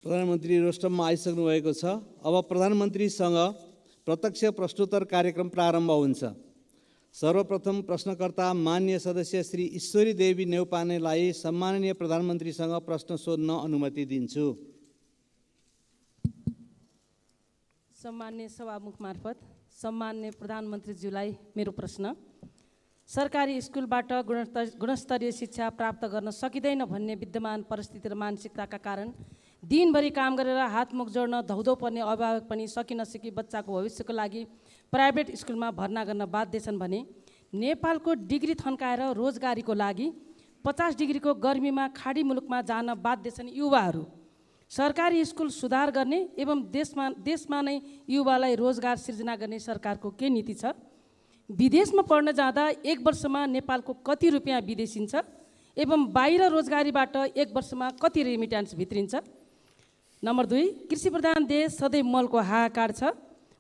प्रधानमन्त्री रोस्टममा आइसक्नु भएको छ। अब प्रधानमन्त्रीसँग प्रत्यक्ष प्रश्नोत्तर कार्यक्रम प्रारम्भ हुन्छ। सर्वप्रथम प्रश्नकर्ता मान्य सदस्य श्री ईश्वरी देवी नेउपानेलाई सम्माननीय प्रधानमन्त्रीसँग प्रश्न सोध्न अनुमति दिन्छु। सम्मान्य सभामुख मार्फत सम्मान्य प्रधानमन्त्रीज्यूलाई मेरो प्रश्न, सरकारी स्कुलबाट गुणस्तरीय शिक्षा प्राप्त गर्न सकिँदैन भन्ने विद्यमान परिस्थिति र मानसिकताका कारण दिनभरि काम गरेर हातमुख जोड्न धौधौ पर्ने अभिभावक पनि सकि नसकी बच्चाको भविष्यको लागि प्राइभेट स्कुलमा भर्ना गर्न बाध्य छन् भने नेपालको डिग्री थन्काएर रोजगारीको लागि 50 डिग्रीको गर्मीमा खाडी मुलुकमा जान बाध्य छन् युवाहरू। सरकारी स्कुल सुधार गर्ने एवं देशमा नै युवालाई रोजगार सिर्जना गर्ने सरकारको के नीति छ? विदेशमा पढ्न जाँदा 1 वर्षमा नेपालको कति रुपियाँ विदेशिन्छ एवं बाहिर रोजगारीबाट 1 वर्षमा कति रेमिट्यान्स भित्रिन्छ? नम्बर 2, कृषि प्रधान देश सधैँ मलको हाहाकार छ।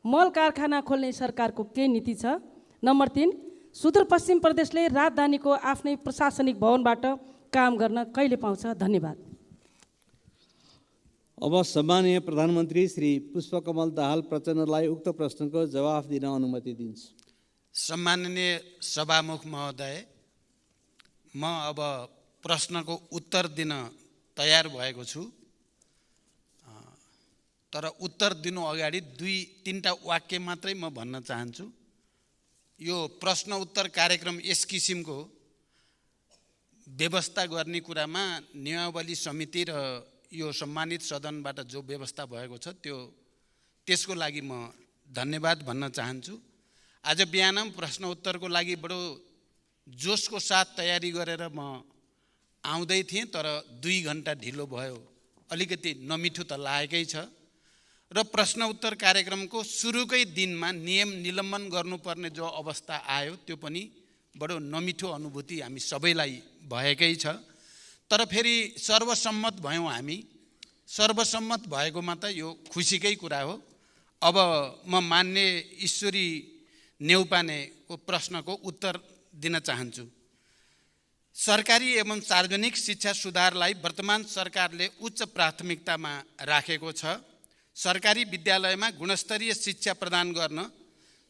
मल कारखाना खोल्ने सरकारको के नीति छ? नम्बर 3, सुदूरपश्चिम प्रदेशले राजधानीको आफ्नै प्रशासनिक भवनबाट काम गर्न कहिले पाउँछ? धन्यवाद। अब सम्माननीय प्रधानमन्त्री श्री पुष्पकमल दाहाल प्रचण्डलाई उक्त प्रश्नको जवाफ दिन अनुमति दिन्छु। सम्माननीय सभामुख महोदय, म अब प्रश्नको उत्तर दिन तयार भएको छु। तर उत्तर दिनु अगाडि 2-3टा वाक्य मात्रै म भन्न चाहन्छु। यो प्रश्न उत्तर कार्यक्रम यस किसिमको व्यवस्था गर्ने कुरामा नियमावली समिति र यो सम्मानित सदनबाट जो व्यवस्था भएको छ त्यसको लागि म धन्यवाद भन्न चाहन्छु। आज बिहान प्रश्न उत्तरको लागि बडो जोसको साथ तयारी गरेर म आउँदै थिएँ, तर 2 घण्टा ढिलो भयो। अलिकति नमिठो त लागेकै छ र प्रश्न उत्तर कार्यक्रमको सुरुकै दिनमा नियम निलम्बन गर्नुपर्ने जो अवस्था आयो त्यो पनि बडो नमिठो अनुभूति हामी सबैलाई भएकै छ। तर फेरि सर्वसम्मत भयौँ हामी। सर्वसम्मत भएकोमा त यो खुसीकै कुरा हो। अब म मान्य ईश्वरी नेउपानेको प्रश्नको उत्तर दिन चाहन्छु। सरकारी एवं सार्वजनिक शिक्षा सुधारलाई वर्तमान सरकारले उच्च प्राथमिकतामा राखेको छ। सरकारी विद्यालयमा गुणस्तरीय शिक्षा प्रदान गर्न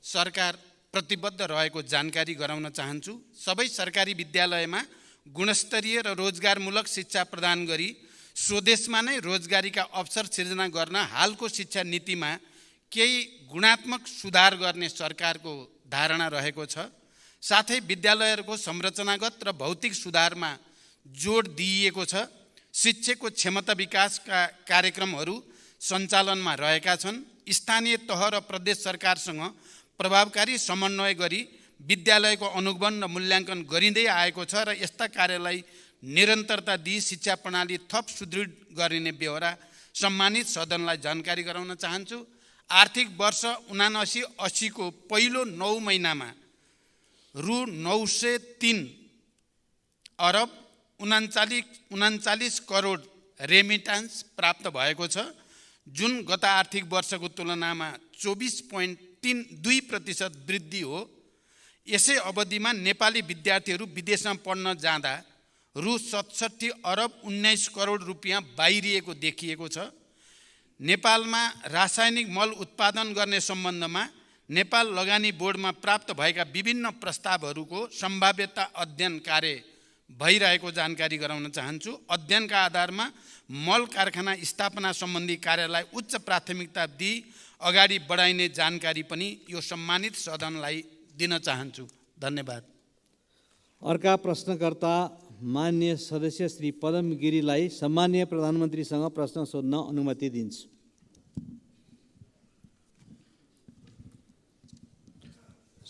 सरकार प्रतिबद्ध रहेको जानकारी गराउन चाहन्छु। सबै सरकारी विद्यालयमा गुणस्तरीय र रोजगारमूलक शिक्षा प्रदान गरी स्वदेशमा नै रोजगारीका अवसर सिर्जना गर्न हालको शिक्षा नीतिमा केही गुणात्मक सुधार गर्ने सरकारको धारणा रहेको छ। साथै विद्यालयहरूको संरचनागत र भौतिक सुधारमा जोड दिइएको छ। शिक्षकको क्षमता विकासका कार्यक्रमहरू सञ्चालनमा रहेका छन्। स्थानीय तह र प्रदेश सरकारसँग प्रभावकारी समन्वय गरी विद्यालयको अनुगमन र मूल्याङ्कन गरिँदै आएको छ र यस्ता कार्यलाई निरन्तरता दिई शिक्षा प्रणाली थप सुदृढ गरिने बेहोरा सम्मानित सदनलाई जानकारी गराउन चाहन्छु। आर्थिक वर्ष 79-80 को पहिलो 9 महिनामा रु 903 अरब 39 करोड रेमिट्यान्स प्राप्त भएको छ, जुन गत आर्थिक वर्षको तुलनामा 24.2% वृद्धि हो। यसै अवधिमा नेपाली विद्यार्थीहरू विदेशमा पढ्न जाँदा रु 67 अरब 19 करोड रुपियाँ बाहिरिएको देखिएको छ। नेपालमा रासायनिक मल उत्पादन गर्ने सम्बन्धमा नेपाल लगानी बोर्डमा प्राप्त भएका विभिन्न प्रस्तावहरूको सम्भाव्यता अध्ययन कार्य भइरहेको जानकारी गराउन चाहन्छु। अध्ययनका आधारमा मल कारखाना स्थापना सम्बन्धी कार्यलाई उच्च प्राथमिकता दिई अगाडि बढाइने जानकारी पनि यो सम्मानित सदनलाई दिन चाहन्छु। धन्यवाद। अर्का प्रश्नकर्ता मान्य सदस्य श्री पदम गिरीलाई सम्माननीय प्रधानमन्त्रीसँग प्रश्न सोध्न अनुमति दिन्छु।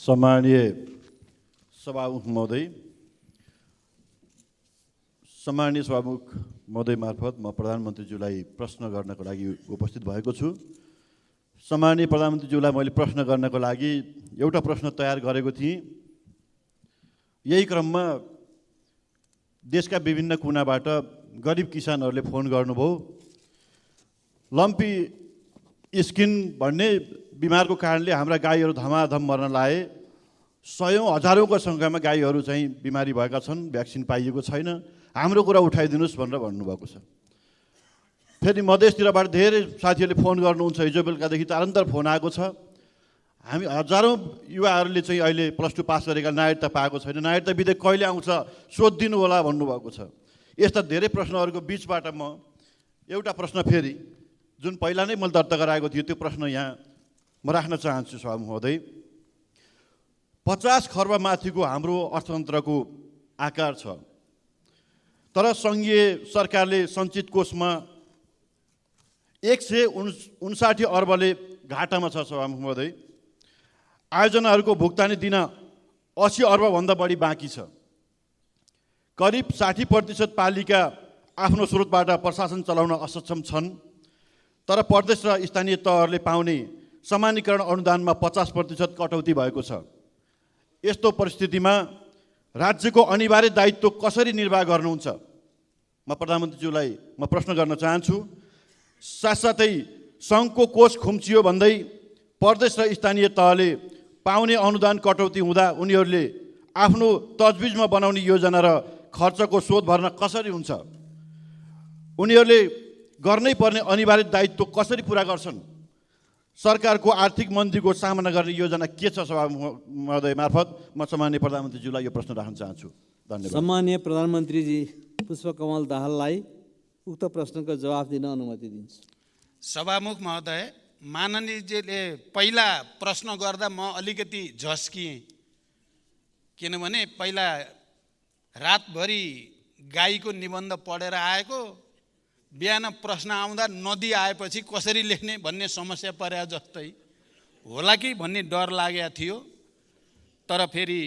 सम्माननीय सभामुख महोदय, सम्माननीय सभामुख महोदय मार्फत म प्रधानमन्त्रीज्यूलाई प्रश्न गर्नको लागि उपस्थित भएको छु। सम्माननीय प्रधानमन्त्रीज्यूलाई मैले प्रश्न गर्नको लागि एउटा प्रश्न तयार गरेको थिएँ। यही क्रममा देशका विभिन्न कुनाबाट गरिब किसानहरूले फोन गर्नुभयो। लम्पी स्किन भन्ने बिमारको कारणले हाम्रा गाईहरू धमाधम मर्न लागे। 100औं हजारौंको सङ्ख्यामा गाईहरू चाहिँ बिमारी भएका छन्, भ्याक्सिन पाइएको छैन। हाम्रो कुरा उठाइदिनुहोस् भनेर भन्नुभएको छ। फेरि मधेसतिरबाट धेरै साथीहरूले फोन गर्नुहुन्छ, हिजो बेलुकादेखि निरन्तर फोन आएको छ। हामी हजारौँ युवाहरूले चाहिँ अहिले +2 पास गरेका नागरिकता पाएको छैन, नागरिकता विधेयक कहिले आउँछ सोधिदिनु होला भन्नुभएको छ। यस्ता धेरै प्रश्नहरूको बिचबाट म एउटा प्रश्न फेरि जुन पहिला नै मैले दर्ता गराएको थियो त्यो प्रश्न यहाँ म राख्न चाहन्छु सभामुख महोदय। 50 खर्ब माथिको हाम्रो अर्थतन्त्रको आकार छ, तर सङ्घीय सरकारले सञ्चित कोषमा 159 अर्बले घाटामा छ सभामुख महोदय। आयोजनाहरूको भुक्तानी दिन 80 अर्बभन्दा बढी बाँकी छ। करिब 60% पालिका आफ्नो स्रोतबाट प्रशासन चलाउन असक्षम छन्, तर प्रदेश र स्थानीय तहहरूले पाउने समानीकरण अनुदानमा 50% कटौती भएको छ। यस्तो परिस्थितिमा राज्यको अनिवार्य दायित्व कसरी निर्वाह गर्नुहुन्छ? म प्रधानमन्त्रीज्यूलाई म प्रश्न गर्न चाहन्छु। साथसाथै सङ्घको कोष खुम्चियो भन्दै प्रदेश र स्थानीय तहले पाउने अनुदान कटौती हुँदा उनीहरूले आफ्नो तजविजमा बनाउने योजना र खर्चको स्रोत भर्न कसरी हुन्छ? उनीहरूले गर्नै पर्ने अनिवार्य दायित्व कसरी पुरा गर्छन्? सरकारको आर्थिक मन्दीको सामना गर्ने योजना के छ? सभामुख महोदय मार्फत म सम्माननीय प्रधानमन्त्रीज्यूलाई यो प्रश्न राख्न चाहन्छु। धन्यवाद। सम्माननीय प्रधानमन्त्रीजी पुष्पकमल दाहाललाई उक्त प्रश्नको जवाफ दिन अनुमति दिन्छु। सभामुख महोदय, माननीयजीले पहिला प्रश्न गर्दा म अलिकति झस्किएँ, किनभने पहिला रातभरि गाईको निबन्ध पढेर आएको, बिहान प्रश्न आउँदा नदी आएपछि कसरी लेख्ने भन्ने समस्या परे जस्तै होला कि भन्ने डर लागेको थियो। तर फेरि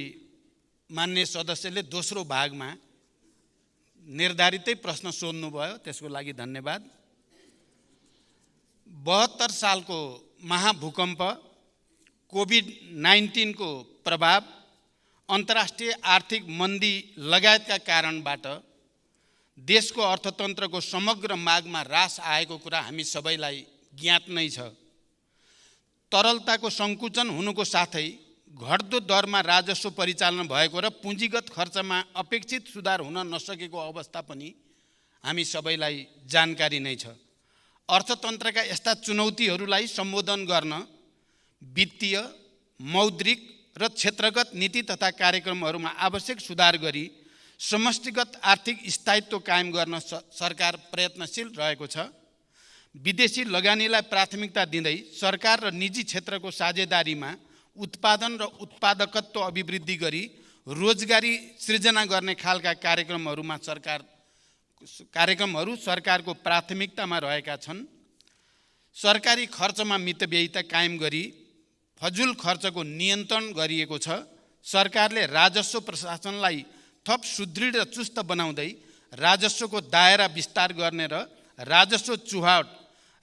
मान्य सदस्यले दोस्रो भागमा निर्धारितै प्रश्न सोध्नुभयो, त्यसको लागि धन्यवाद। 72 सालको महाभूकम्प, कोभिड-19 को प्रभाव, अन्तर्राष्ट्रिय आर्थिक मन्दी लगायतका कारणबाट देशको अर्थतन्त्रको समग्र मागमा ह्रास आएको कुरा हामी सबैलाई ज्ञात नै छ। तरलताको सङ्कुचन हुनुको साथै घट्दो दरमा राजस्व परिचालन भएको र पुँजीगत खर्चमा अपेक्षित सुधार हुन नसकेको अवस्था पनि हामी सबैलाई जानकारी नै छ। अर्थतन्त्रका यस्ता चुनौतीहरूलाई सम्बोधन गर्न वित्तीय, मौद्रिक र क्षेत्रगत नीति तथा कार्यक्रमहरूमा आवश्यक सुधार गरी समष्टिगत आर्थिक स्थायित्व कायम गर्न सरकार प्रयत्नशील रहेको छ। विदेशी लगानीलाई प्राथमिकता दिँदै सरकार र निजी क्षेत्रको साझेदारीमा उत्पादन र उत्पादकत्व अभिवृद्धि गरी रोजगारी सृजना गर्ने खालका कार्यक्रमहरू सरकारको प्राथमिकतामा रहेका छन्। सरकारी खर्चमा मितव्ययिता कायम गरी फजुल खर्चको नियन्त्रण गरिएको छ। सरकारले राजस्व प्रशासनलाई थप सुदृढ र चुस्त बनाउँदै राजस्वको दायरा विस्तार गर्ने र राजस्व चुहावट,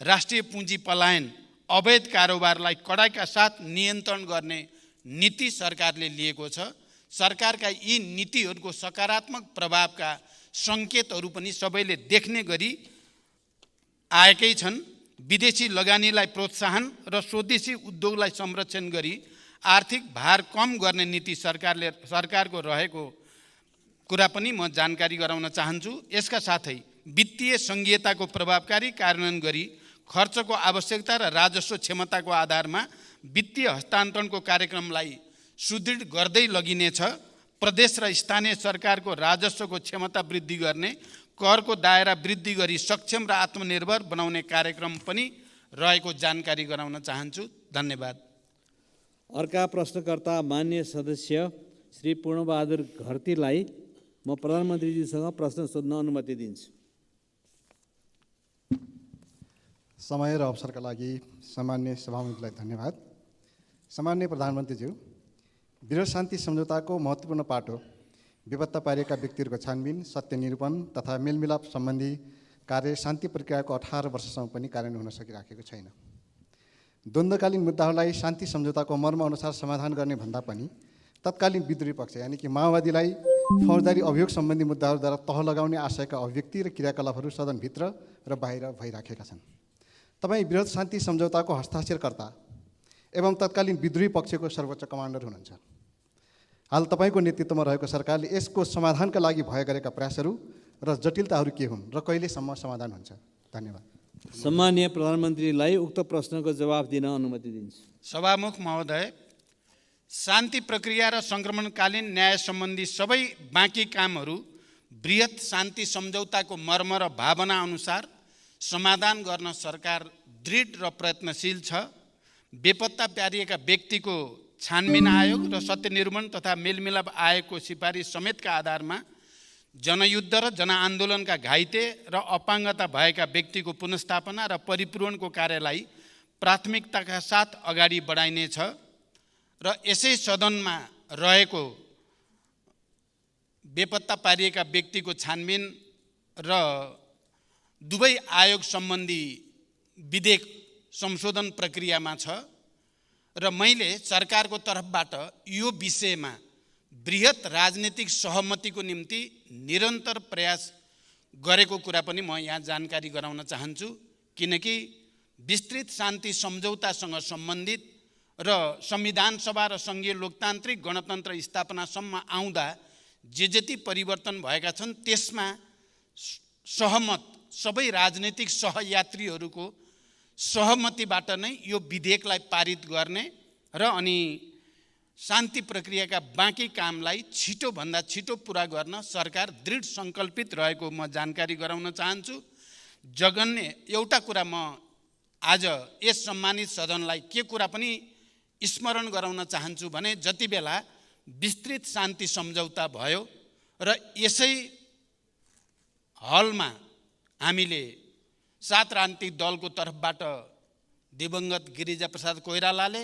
राष्ट्रिय पुँजी पलायन, अवैध कारोबारलाई कडाइका साथ नियन्त्रण गर्ने नीति सरकारले लिएको छ। सरकारका यी नीतिहरूको सकारात्मक प्रभावका सङ्केतहरू पनि सबैले देख्ने गरी आएकै छन्। विदेशी लगानीलाई प्रोत्साहन र स्वदेशी उद्योगलाई संरक्षण गरी आर्थिक भार कम गर्ने नीति सरकारको रहेको कुरा पनि म जानकारी गराउन चाहन्छु। यसका साथै वित्तीय सङ्घीयताको प्रभावकारी कार्यान्वयन गरी खर्चको आवश्यकता र राजस्व क्षमताको आधारमा वित्तीय हस्तान्तरणको कार्यक्रमलाई सुदृढ गर्दै लगिनेछ। प्रदेश र स्थानीय सरकारको राजस्वको क्षमता वृद्धि गर्ने, करको दायरा वृद्धि गरी सक्षम र आत्मनिर्भर बनाउने कार्यक्रम पनि रहेको जानकारी गराउन चाहन्छु। धन्यवाद। अर्का प्रश्नकर्ता मान्य सदस्य श्री पूर्णबहादुर घरतीलाई म प्रधानमन्त्रीजीसँग प्रश्न सोध्न अनुमति दिन्छु। समय र अवसरका लागि सम्मान्य सभामुखलाई धन्यवाद। सम्मान्य प्रधानमन्त्रीज्यू, वृहत शान्ति सम्झौताको महत्त्वपूर्ण पाटो बेपत्ता पारिएका व्यक्तिहरूको छानबिन, सत्य निरूपण तथा मेलमिलाप सम्बन्धी कार्य शान्ति प्रक्रियाको 18 वर्षसम्म पनि कार्यान्वयन हुन सकिराखेको छैन। द्वन्द्वकालीन मुद्दाहरूलाई शान्ति सम्झौताको मर्मअनुसार समाधान गर्ने भन्दा पनि तत्कालीन विद्रोही पक्ष यानि कि माओवादीलाई फौजदारी अभियोग सम्बन्धी मुद्दाहरूद्वारा तह लगाउने आशयका अभिव्यक्ति र क्रियाकलापहरू सदनभित्र र बाहिर भइराखेका छन्। तपाईँ वृहत शान्ति सम्झौताको हस्ताक्षरकर्ता एवं तत्कालीन विद्रोही पक्षको सर्वोच्च कमान्डर हुनुहुन्छ। हाल तपाईँको नेतृत्वमा रहेको सरकारले यसको समाधानका लागि भए गरेका प्रयासहरू र जटिलताहरू के हुन् र कहिलेसम्म समाधान हुन्छ? धन्यवाद। सम्मानीय प्रधानमन्त्रीलाई उक्त प्रश्नको जवाफ दिन अनुमति दिन्छु। सभामुख महोदय, शान्ति प्रक्रिया र सङ्क्रमणकालीन न्याय सम्बन्धी सबै बाँकी कामहरू बृहत शान्ति सम्झौताको मर्म र भावना अनुसार समाधान गर्न सरकार दृढ र प्रयत्नशील छ। बेपत्ता पारिएका व्यक्तिको छानबिन आयोग र सत्यनिरूपण तथा मेलमिलाप आयोगको सिफारिस समेतका आधारमा जनयुद्ध र जनआन्दोलनका घाइते र अपाङ्गता भएका व्यक्तिको पुनर्स्थापना र परिपूरणको कार्यलाई प्राथमिकताका साथ अगाडि बढाइनेछ र यसै सदनमा रहेको बेपत्ता पारिएका व्यक्तिको छानबिन र दुवै आयोग सम्बन्धी विधेयक संशोधन प्रक्रियामा छ र मैले सरकारको तर्फबाट यो विषयमा बृहत राजनीतिक सहमतिको निम्ति निरन्तर प्रयास गरेको कुरा पनि म यहाँ जानकारी गराउन चाहन्छु। किनकि विस्तृत शान्ति सम्झौतासँग सम्बन्धित र संविधान सभा र सङ्घीय लोकतान्त्रिक गणतन्त्र स्थापनासम्म आउँदा जे जति परिवर्तन भएका छन् त्यसमा सहमत सबै राजनीतिक सहयात्रीहरूको सहमतिबाट नै यो विधेयकलाई पारित गर्ने र अनि शान्ति प्रक्रियाका बाँकी कामलाई छिटोभन्दा छिटो पुरा गर्न सरकार दृढ सङ्कल्पित रहेको म जानकारी गराउन चाहन्छु। जगन्य एउटा कुरा म आज यस सम्मानित सदनलाई के कुरा पनि स्मरण गराउन चाहन्छु भने जति बेला विस्तृत शान्ति सम्झौता भयो र यसै हलमा हामीले 7 राजनीतिक दलको तर्फबाट दिवंगत गिरिजाप्रसाद कोइरालाले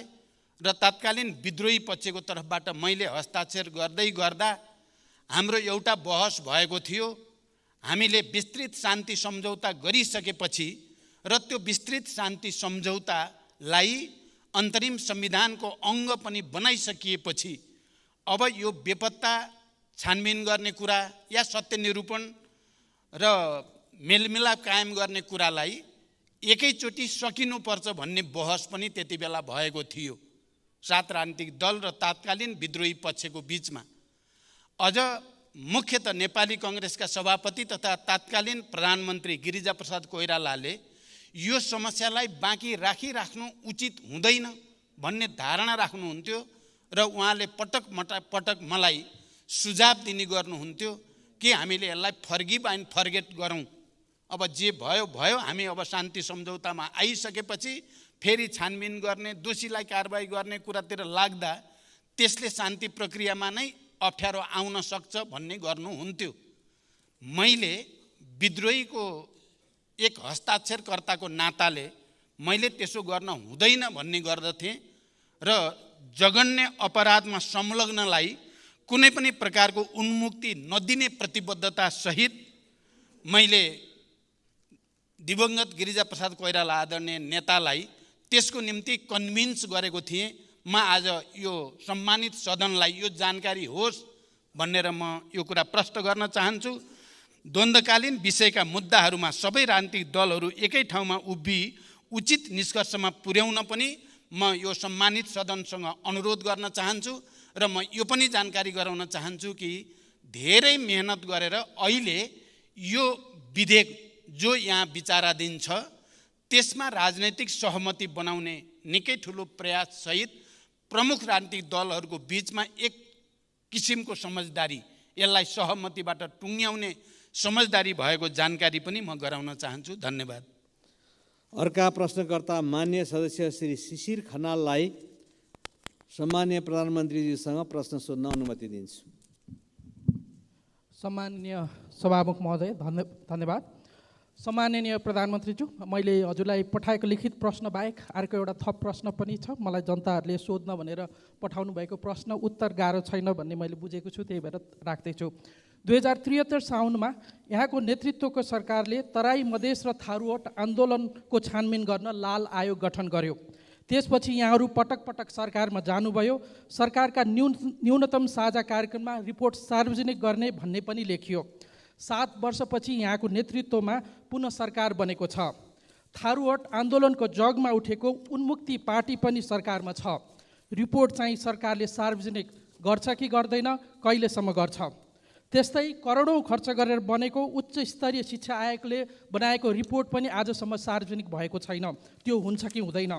र तत्कालीन विद्रोही पक्षको तर्फबाट मैले हस्ताक्षर गर्दै गर्दा हाम्रो एउटा बहस भएको थियो। हामीले विस्तृत शान्ति सम्झौता गरिसकेपछि र त्यो विस्तृत शान्ति सम्झौतालाई अन्तरिम संविधानको अङ्ग पनि बनाइसकिएपछि अब यो बेपत्ता छानबिन गर्ने कुरा या सत्यनिरूपण र मेलमिलाप कायम गर्ने कुरालाई एकैचोटि सकिनुपर्छ भन्ने बहस पनि त्यति बेला भएको थियो 7 राजनीतिक दल र तत्कालीन विद्रोही पक्षको बीचमा। अझ मुख्यतः नेपाली कांग्रेसका सभापति तथा तत्कालीन प्रधानमन्त्री गिरिजाप्रसाद कोइरालाले यो समस्यालाई बाँकी राखिराख्नु उचित हुँदैन भन्ने धारणा राख्नुहुन्थ्यो र उहाँले पटक मलाई सुझाव दिने गर्नुहुन्थ्यो कि हामीले यसलाई फर्गिभ एन्ड फर्गेट गरौँ। अब जे भयो भयो, हामी अब शान्ति सम्झौतामा आइसकेपछि फेरि छानबिन गर्ने, दोषीलाई कारबाही गर्ने कुरातिर लाग्दा त्यसले शान्ति प्रक्रियामा नै अप्ठ्यारो आउन सक्छ भन्ने गर्नुहुन्थ्यो। मैले विद्रोहीको एक हस्ताक्षरकर्ताको नाताले मैले त्यसो गर्न हुँदैन भन्ने गर्दथेँ र जघन्य अपराधमा संलग्नलाई कुनै पनि प्रकारको उन्मुक्ति नदिने प्रतिबद्धता सहित मैले दिवंगत गिरिजाप्रसाद कोइराला आदरणीय नेतालाई त्यसको निम्ति कन्भिन्स गरेको थिएँ। म आज यो सम्मानित सदनलाई यो जानकारी होस् भनेर म यो कुरा प्रश्न गर्न चाहन्छु। द्वन्द्वकालीन विषयका मुद्दाहरूमा सबै राजनीतिक दलहरू एकै ठाउँमा उभिई उचित निष्कर्षमा पुर्याउन पनि म यो सम्मानित सदनसँग अनुरोध गर्न चाहन्छु र म यो पनि जानकारी गराउन चाहन्छु कि धेरै मेहनत गरेर अहिले यो विधेयक जो यहाँ विचाराधीन छ त्यसमा राजनैतिक सहमति बनाउने निकै ठुलो प्रयास सहित प्रमुख राजनीतिक दलहरूको बीचमा एक किसिमको समझदारी, यसलाई सहमतिबाट टुङ्ग्याउने समझदारी भएको जानकारी पनि म गराउन चाहन्छु। धन्यवाद। अर्का प्रश्नकर्ता मान्य सदस्य श्री शिशिर खनाललाई सम्मान्य प्रधानमन्त्रीजीसँग प्रश्न सोध्न अनुमति दिन्छु। सम्माननीय सभामुख महोदय, धन्यवाद। सम्माननीय प्रधानमन्त्रीज्यू, मैले हजुरलाई पठाएको लिखित प्रश्न बाहेक अर्को एउटा थप प्रश्न पनि छ। मलाई जनताहरूले सोध्न भनेर पठाउनु भएको प्रश्न उत्तर गाह्रो छैन भन्ने मैले बुझेको छु, त्यही भएर राख्दैछु। 2073 साउनमा यहाँको नेतृत्वको सरकारले तराई मधेस र थारूवट आन्दोलनको छानबिन गर्न लाल आयोग गठन गर्यो। त्यसपछि यहाँहरू पटक पटक सरकारमा जानुभयो। सरकारका न्यूनतम साझा कार्यक्रममा रिपोर्ट सार्वजनिक गर्ने भन्ने पनि लेखियो। 7 वर्षपछि यहाँको नेतृत्वमा पुनः सरकार बनेको छ। थारूवट आन्दोलनको जगमा उठेको उन्मुक्ति पार्टी पनि सरकारमा छ। रिपोर्ट चाहिँ सरकारले सार्वजनिक गर्छ कि गर्दैन, कहिलेसम्म गर्छ? त्यस्तै करोडौँ खर्च गरेर बनेको उच्च स्तरीय शिक्षा आयोगले बनाएको रिपोर्ट पनि आजसम्म सार्वजनिक भएको छैन। त्यो हुन्छ कि हुँदैन?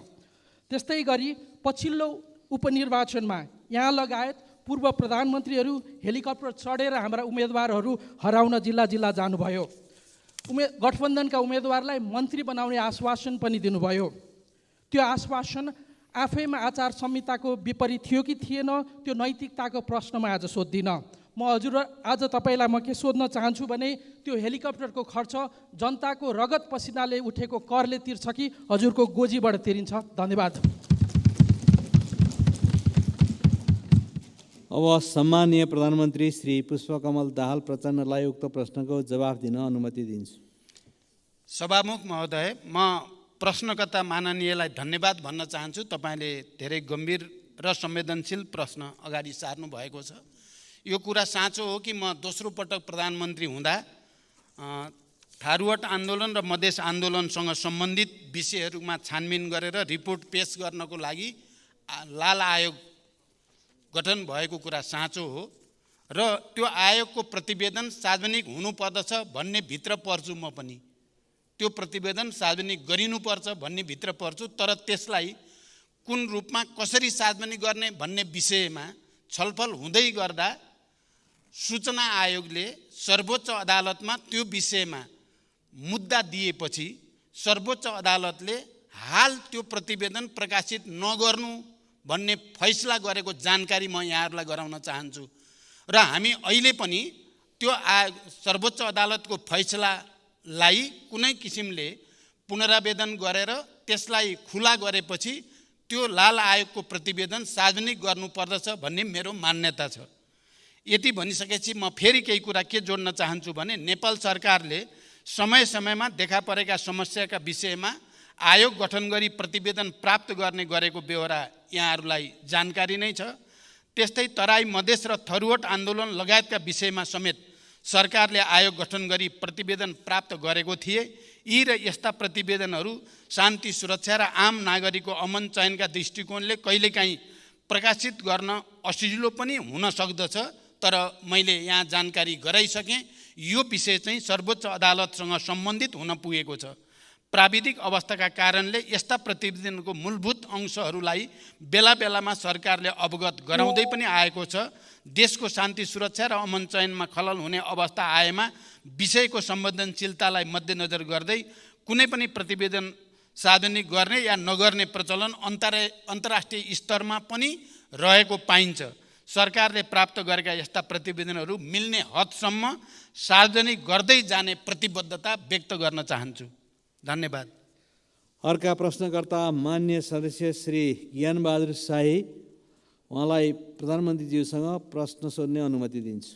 त्यस्तै गरी पछिल्लो उपनिर्वाचनमा यहाँ लगायत पूर्व प्रधानमन्त्रीहरू हेलिकप्टर चढेर हाम्रा उम्मेदवारहरू हराउन जिल्ला जिल्ला जानुभयो। गठबन्धनका उम्मेदवारलाई मन्त्री बनाउने आश्वासन पनि दिनुभयो। त्यो आश्वासन आफैमा आचार संहिताको विपरीत थियो कि थिएन, त्यो नैतिकताको प्रश्न म आज सोध्दिनँ। म हजुर आज तपाईँलाई म के सोध्न चाहन्छु भने त्यो हेलिकप्टरको खर्च जनताको रगत पसिनाले उठेको करले तिर्छ कि हजुरको गोजीबाट तिरिन्छ? धन्यवाद। अब सम्माननीय प्रधानमन्त्री श्री पुष्पकमल दाहाल प्रचण्डलाई उक्त प्रश्नको जवाफ दिन अनुमति दिन्छु। सभामुख महोदय, म प्रश्नकर्ता माननीयलाई धन्यवाद भन्न चाहन्छु। तपाईँले धेरै गम्भीर र संवेदनशील प्रश्न अगाडि सार्नु भएको छ। यो कुरा साँचो हो कि म दोस्रो पटक प्रधानमन्त्री हुँदा थारुवट आन्दोलन र मधेस आन्दोलनसँग सम्बन्धित विषयहरूमा छानबिन गरेर रिपोर्ट पेश गर्नको लागि लाल आयोग गठन भएको कुरा साँचो हो र त्यो आयोगको प्रतिवेदन सार्वजनिक हुनुपर्दछ भन्ने भित्र पर्छु। म पनि त्यो प्रतिवेदन सार्वजनिक गरिनुपर्छ भन्ने भित्र पर्छु। तर त्यसलाई कुन रूपमा कसरी सार्वजनिक गर्ने भन्ने विषयमा छलफल हुँदै गर्दा सूचना आयोगले सर्वोच्च अदालतमा त्यो विषयमा मुद्दा दिएपछि सर्वोच्च अदालतले हाल त्यो प्रतिवेदन प्रकाशित नगर्नु भन्ने फैसला गरेको जानकारी म यहाँहरूलाई गराउन चाहन्छु। र हामी अहिले पनि त्यो सर्वोच्च अदालतको फैसलालाई कुनै किसिमले पुनरावेदन गरेर त्यसलाई खुला गरेपछि त्यो लाल आयोगको प्रतिवेदन सार्वजनिक गर्नुपर्दछ भन्ने मेरो मान्यता छ। यति भनिसकेपछि म फेरि केही कुरा के जोड्न चाहन्छु भने नेपाल सरकारले समय समयमा देखा परेका समस्याका विषयमा आयोग गठन गरी प्रतिवेदन प्राप्त गर्ने गरेको बेहोरा यहाँहरूलाई जानकारी नै छ। त्यस्तै तराई मधेस र थरुवट आन्दोलन लगायतका विषयमा समेत सरकारले आयोग गठन गरी प्रतिवेदन प्राप्त गरेको थिए। यी र यस्ता प्रतिवेदनहरू शान्ति सुरक्षा र आम नागरिकको अमन चयनका दृष्टिकोणले कहिलेकाहीँ प्रकाशित गर्न असजिलो पनि हुन सक्दछ। तर मैले यहाँ जानकारी गराइसकेँ, यो विषय चाहिँ सर्वोच्च अदालतसँग सम्बन्धित हुन पुगेको छ। प्राविधिक अवस्थाका कारणले यस्ता प्रतिवेदनको मूलभूत अंशहरूलाई बेला बेलामा सरकारले अवगत गराउँदै पनि आएको छ। देशको शान्ति सुरक्षा र अमन चयनमा खलल हुने अवस्था आएमा विषयको संवेदनशीलतालाई मध्यनजर गर्दै कुनै पनि प्रतिवेदन सार्वजनिक गर्ने या नगर्ने प्रचलन अन्तर्राष्ट्रिय स्तरमा पनि रहेको पाइन्छ। सरकारले प्राप्त गरेका यस्ता प्रतिवेदनहरू मिल्ने हदसम्म सार्वजनिक गर्दै जाने प्रतिबद्धता व्यक्त गर्न चाहन्छु। धन्यवाद। अर्का प्रश्नकर्ता मान्य सदस्य श्री ज्ञानबहादुर शाही, उहाँलाई प्रधानमन्त्रीज्यूसँग प्रश्न सोध्ने अनुमति दिन्छु।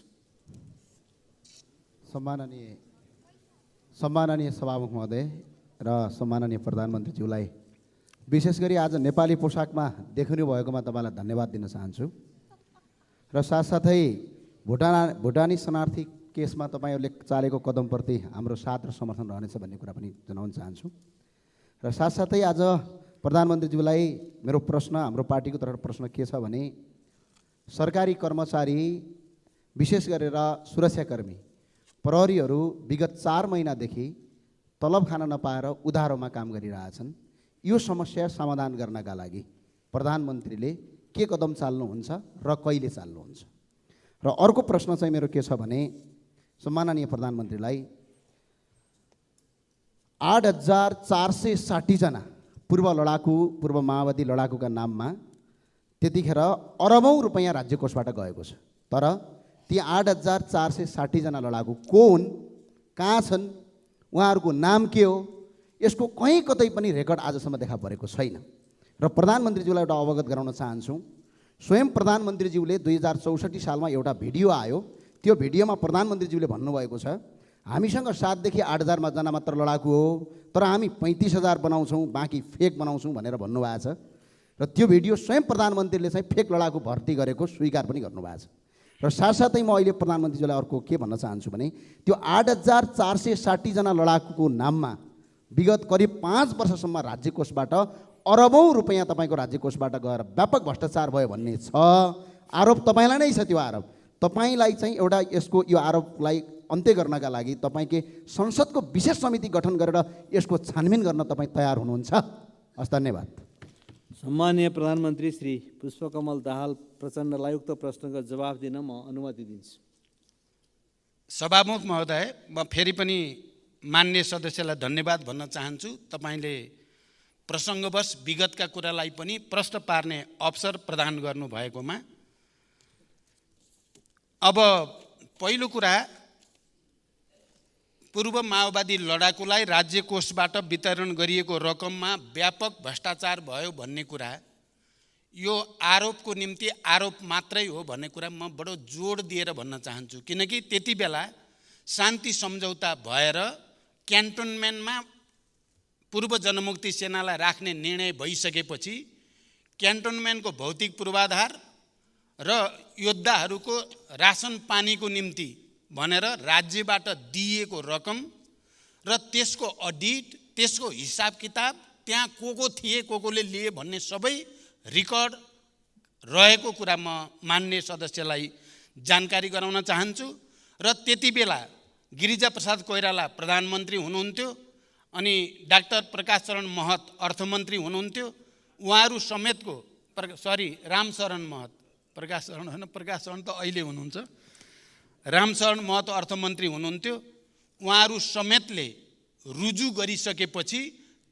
सम्माननीय सभामुख महोदय र सम्माननीय प्रधानमन्त्रीज्यूलाई विशेष गरी आज नेपाली पोसाकमा देखिनु भएकोमा तपाईँलाई धन्यवाद दिन चाहन्छु। र साथसाथै भुटानी शरणार्थी केसमा तपाईँहरूले चालेको कदमप्रति हाम्रो साथ र समर्थन रहनेछ भन्ने कुरा पनि जनाउन चाहन्छु। र साथसाथै आज प्रधानमन्त्रीज्यूलाई मेरो प्रश्न, हाम्रो पार्टीको तर्फबाट प्रश्न के छ भने सरकारी कर्मचारी विशेष गरेर सुरक्षाकर्मी प्रहरीहरू विगत 4 महिनादेखि तलब खान नपाएर उधारोमा काम गरिरहेछन्। यो समस्या समाधान गर्नका लागि प्रधानमन्त्रीले के कदम चाल्नुहुन्छ र कहिले चाल्नुहुन्छ? र अर्को प्रश्न चाहिँ मेरो के छ भने सम्माननीय प्रधानमन्त्रीलाई 8,460 जना पूर्व माओवादी लडाकुका नाममा त्यतिखेर अरबौं रुपैयाँ राज्य कोषबाट गएको छ। तर ती 8,460 जना लडाकु को हुन्, कहाँ छन्, उहाँहरूको नाम के हो, यसको कहीँ कतै पनि रेकर्ड आजसम्म देखा परेको छैन। र प्रधानमन्त्रीज्यूलाई एउटा अवगत गराउन चाहन्छु, स्वयं प्रधानमन्त्रीज्यूले 2064 सालमा एउटा भिडियो आयो। त्यो भिडियोमा प्रधानमन्त्रीज्यूले भन्नुभएको छ हामीसँग 7 देखि 8,000 जना मात्र लडाकु हो, तर हामी 35,000 बनाउँछौँ, बाँकी फेक बनाउँछौँ भनेर भन्नुभएको छ। र त्यो भिडियो स्वयं प्रधानमन्त्रीले चाहिँ फेक लडाकु भर्ती गरेको स्वीकार पनि गर्नुभएको छ। र साथसाथै म अहिले प्रधानमन्त्रीज्यूलाई अर्को के भन्न चाहन्छु भने त्यो 8,460 जना लडाकुको नाममा विगत करिब 5 वर्षसम्म राज्य कोषबाट अरबौं रुपैयाँ तपाईँको राज्य कोषबाट गएर व्यापक भ्रष्टाचार भयो भन्ने छ आरोप। तपाईँलाई नै छ त्यो आरोप। तपाईँलाई चाहिँ एउटा यसको यो आरोपलाई अन्त्य गर्नका लागि तपाईँकै संसदको विशेष समिति गठन गरेर यसको छानबिन गर्न तपाईँ तयार हुनुहुन्छ? हस्, धन्यवाद। सम्माननीय प्रधानमन्त्री श्री पुष्पकमल दाहाल प्रचण्डलाई उक्त प्रश्नको जवाफ दिन म अनुमति दिन्छु। सभामुख महोदय, म फेरि पनि मान्य सदस्यलाई धन्यवाद भन्न चाहन्छु। तपाईँले प्रसङ्गवश विगतका कुरालाई पनि प्रश्न पार्ने अवसर प्रदान गर्नुभएकोमा। अब पहिलो कुरा, पूर्व माओवादी लडाकुलाई राज्य कोषबाट वितरण गरिएको रकममा व्यापक भ्रष्टाचार भयो भन्ने कुरा, यो आरोपको निम्ति आरोप मात्रै हो भन्ने कुरा म बडो जोड दिएर भन्न चाहन्छु। किनकि त्यति बेला शान्ति सम्झौता भएर क्यान्टोनमेन्टमा पूर्व जनमुक्ति सेनालाई राख्ने निर्णय भइसकेपछि क्यान्टोनमेन्टको भौतिक पूर्वाधार र योद्धाहरूको रासन पानीको निम्ति भनेर राज्यबाट दिइएको रकम र त्यसको अडिट, त्यसको हिसाब किताब, त्यहाँ को थिए, कोले लिए भन्ने सबै रिकर्ड रहेको कुरा म मान्य सदस्यलाई जानकारी गराउन चाहन्छु। र त्यति बेला गिरिजाप्रसाद कोइराला प्रधानमन्त्री हुनुहुन्थ्यो अनि डाक्टर प्रकाश शरण महत अर्थमन्त्री हुनुहुन्थ्यो। उहाँहरू समेतको रामशरण महत, प्रकाश शरण होइन, प्रकाश शरण त अहिले हुनुहुन्छ, रामशरण महत अर्थमन्त्री हुनुहुन्थ्यो। उहाँहरू समेतले रुजु गरिसकेपछि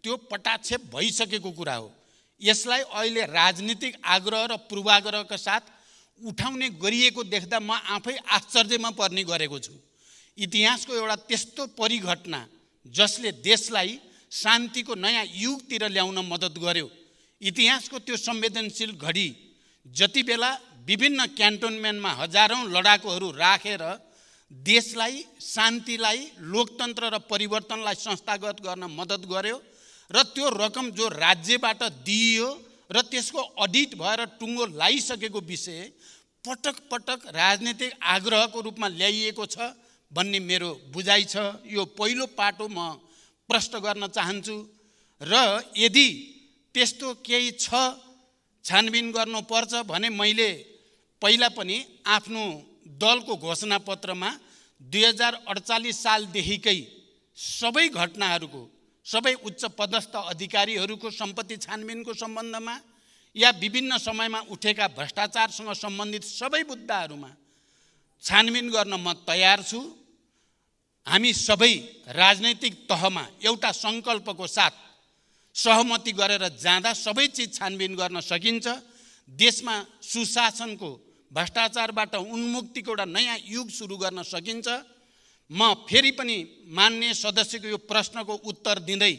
त्यो पटाक्षेप भइसकेको कुरा हो। यसलाई अहिले राजनीतिक आग्रह र पूर्वाग्रहका साथ उठाउने गरिएको देख्दा म आफै आश्चर्यमा पर्ने गरेको छु। इतिहासको एउटा त्यस्तो परिघटना जसले देशलाई शान्तिको नयाँ युगतिर ल्याउन मद्दत गर्यो, इतिहासको त्यो संवेदनशील घडी जति बेला विभिन्न क्यान्टोनमेन्टमा हजारौं लडाकुहरू राखेर देशलाई, शान्तिलाई, लोकतन्त्र र परिवर्तनलाई संस्थागत गर्न मद्दत गर्यो र त्यो रकम जो राज्यबाट दिइयो र त्यसको अडिट भएर टुङ्गो लागिसकेको विषय पटक पटक राजनीतिक आग्रहको रूपमा ल्याइएको छ भन्ने मेरो बुझाइ छ। यो पहिलो पाटो म प्रश्न गर्न चाहन्छु। र यदि त्यस्तो केही छ, छानबिन गर्नुपर्छ भने मैले पहिला पनि आफ्नो दलको घोषणापत्रमा 2048 सालदेखिकै सबै घटनाहरूको, सबै उच्च पदस्थ अधिकारीहरूको सम्पत्ति छानबिनको सम्बन्धमा या विभिन्न समयमा उठेका भ्रष्टाचारसँग सम्बन्धित सबै मुद्दाहरूमा छानबिन गर्न म तयार छु। हामी सबै राजनैतिक तहमा एउटा सङ्कल्पको साथ सहमति गरेर जाँदा सबै चिज छानबिन गर्न सकिन्छ। देशमा सुशासनको, भ्रष्टाचारबाट उन्मुक्तिको एउटा नयाँ युग सुरु गर्न सकिन्छ। म फेरि पनि मान्य सदस्यको यो प्रश्नको उत्तर दिँदै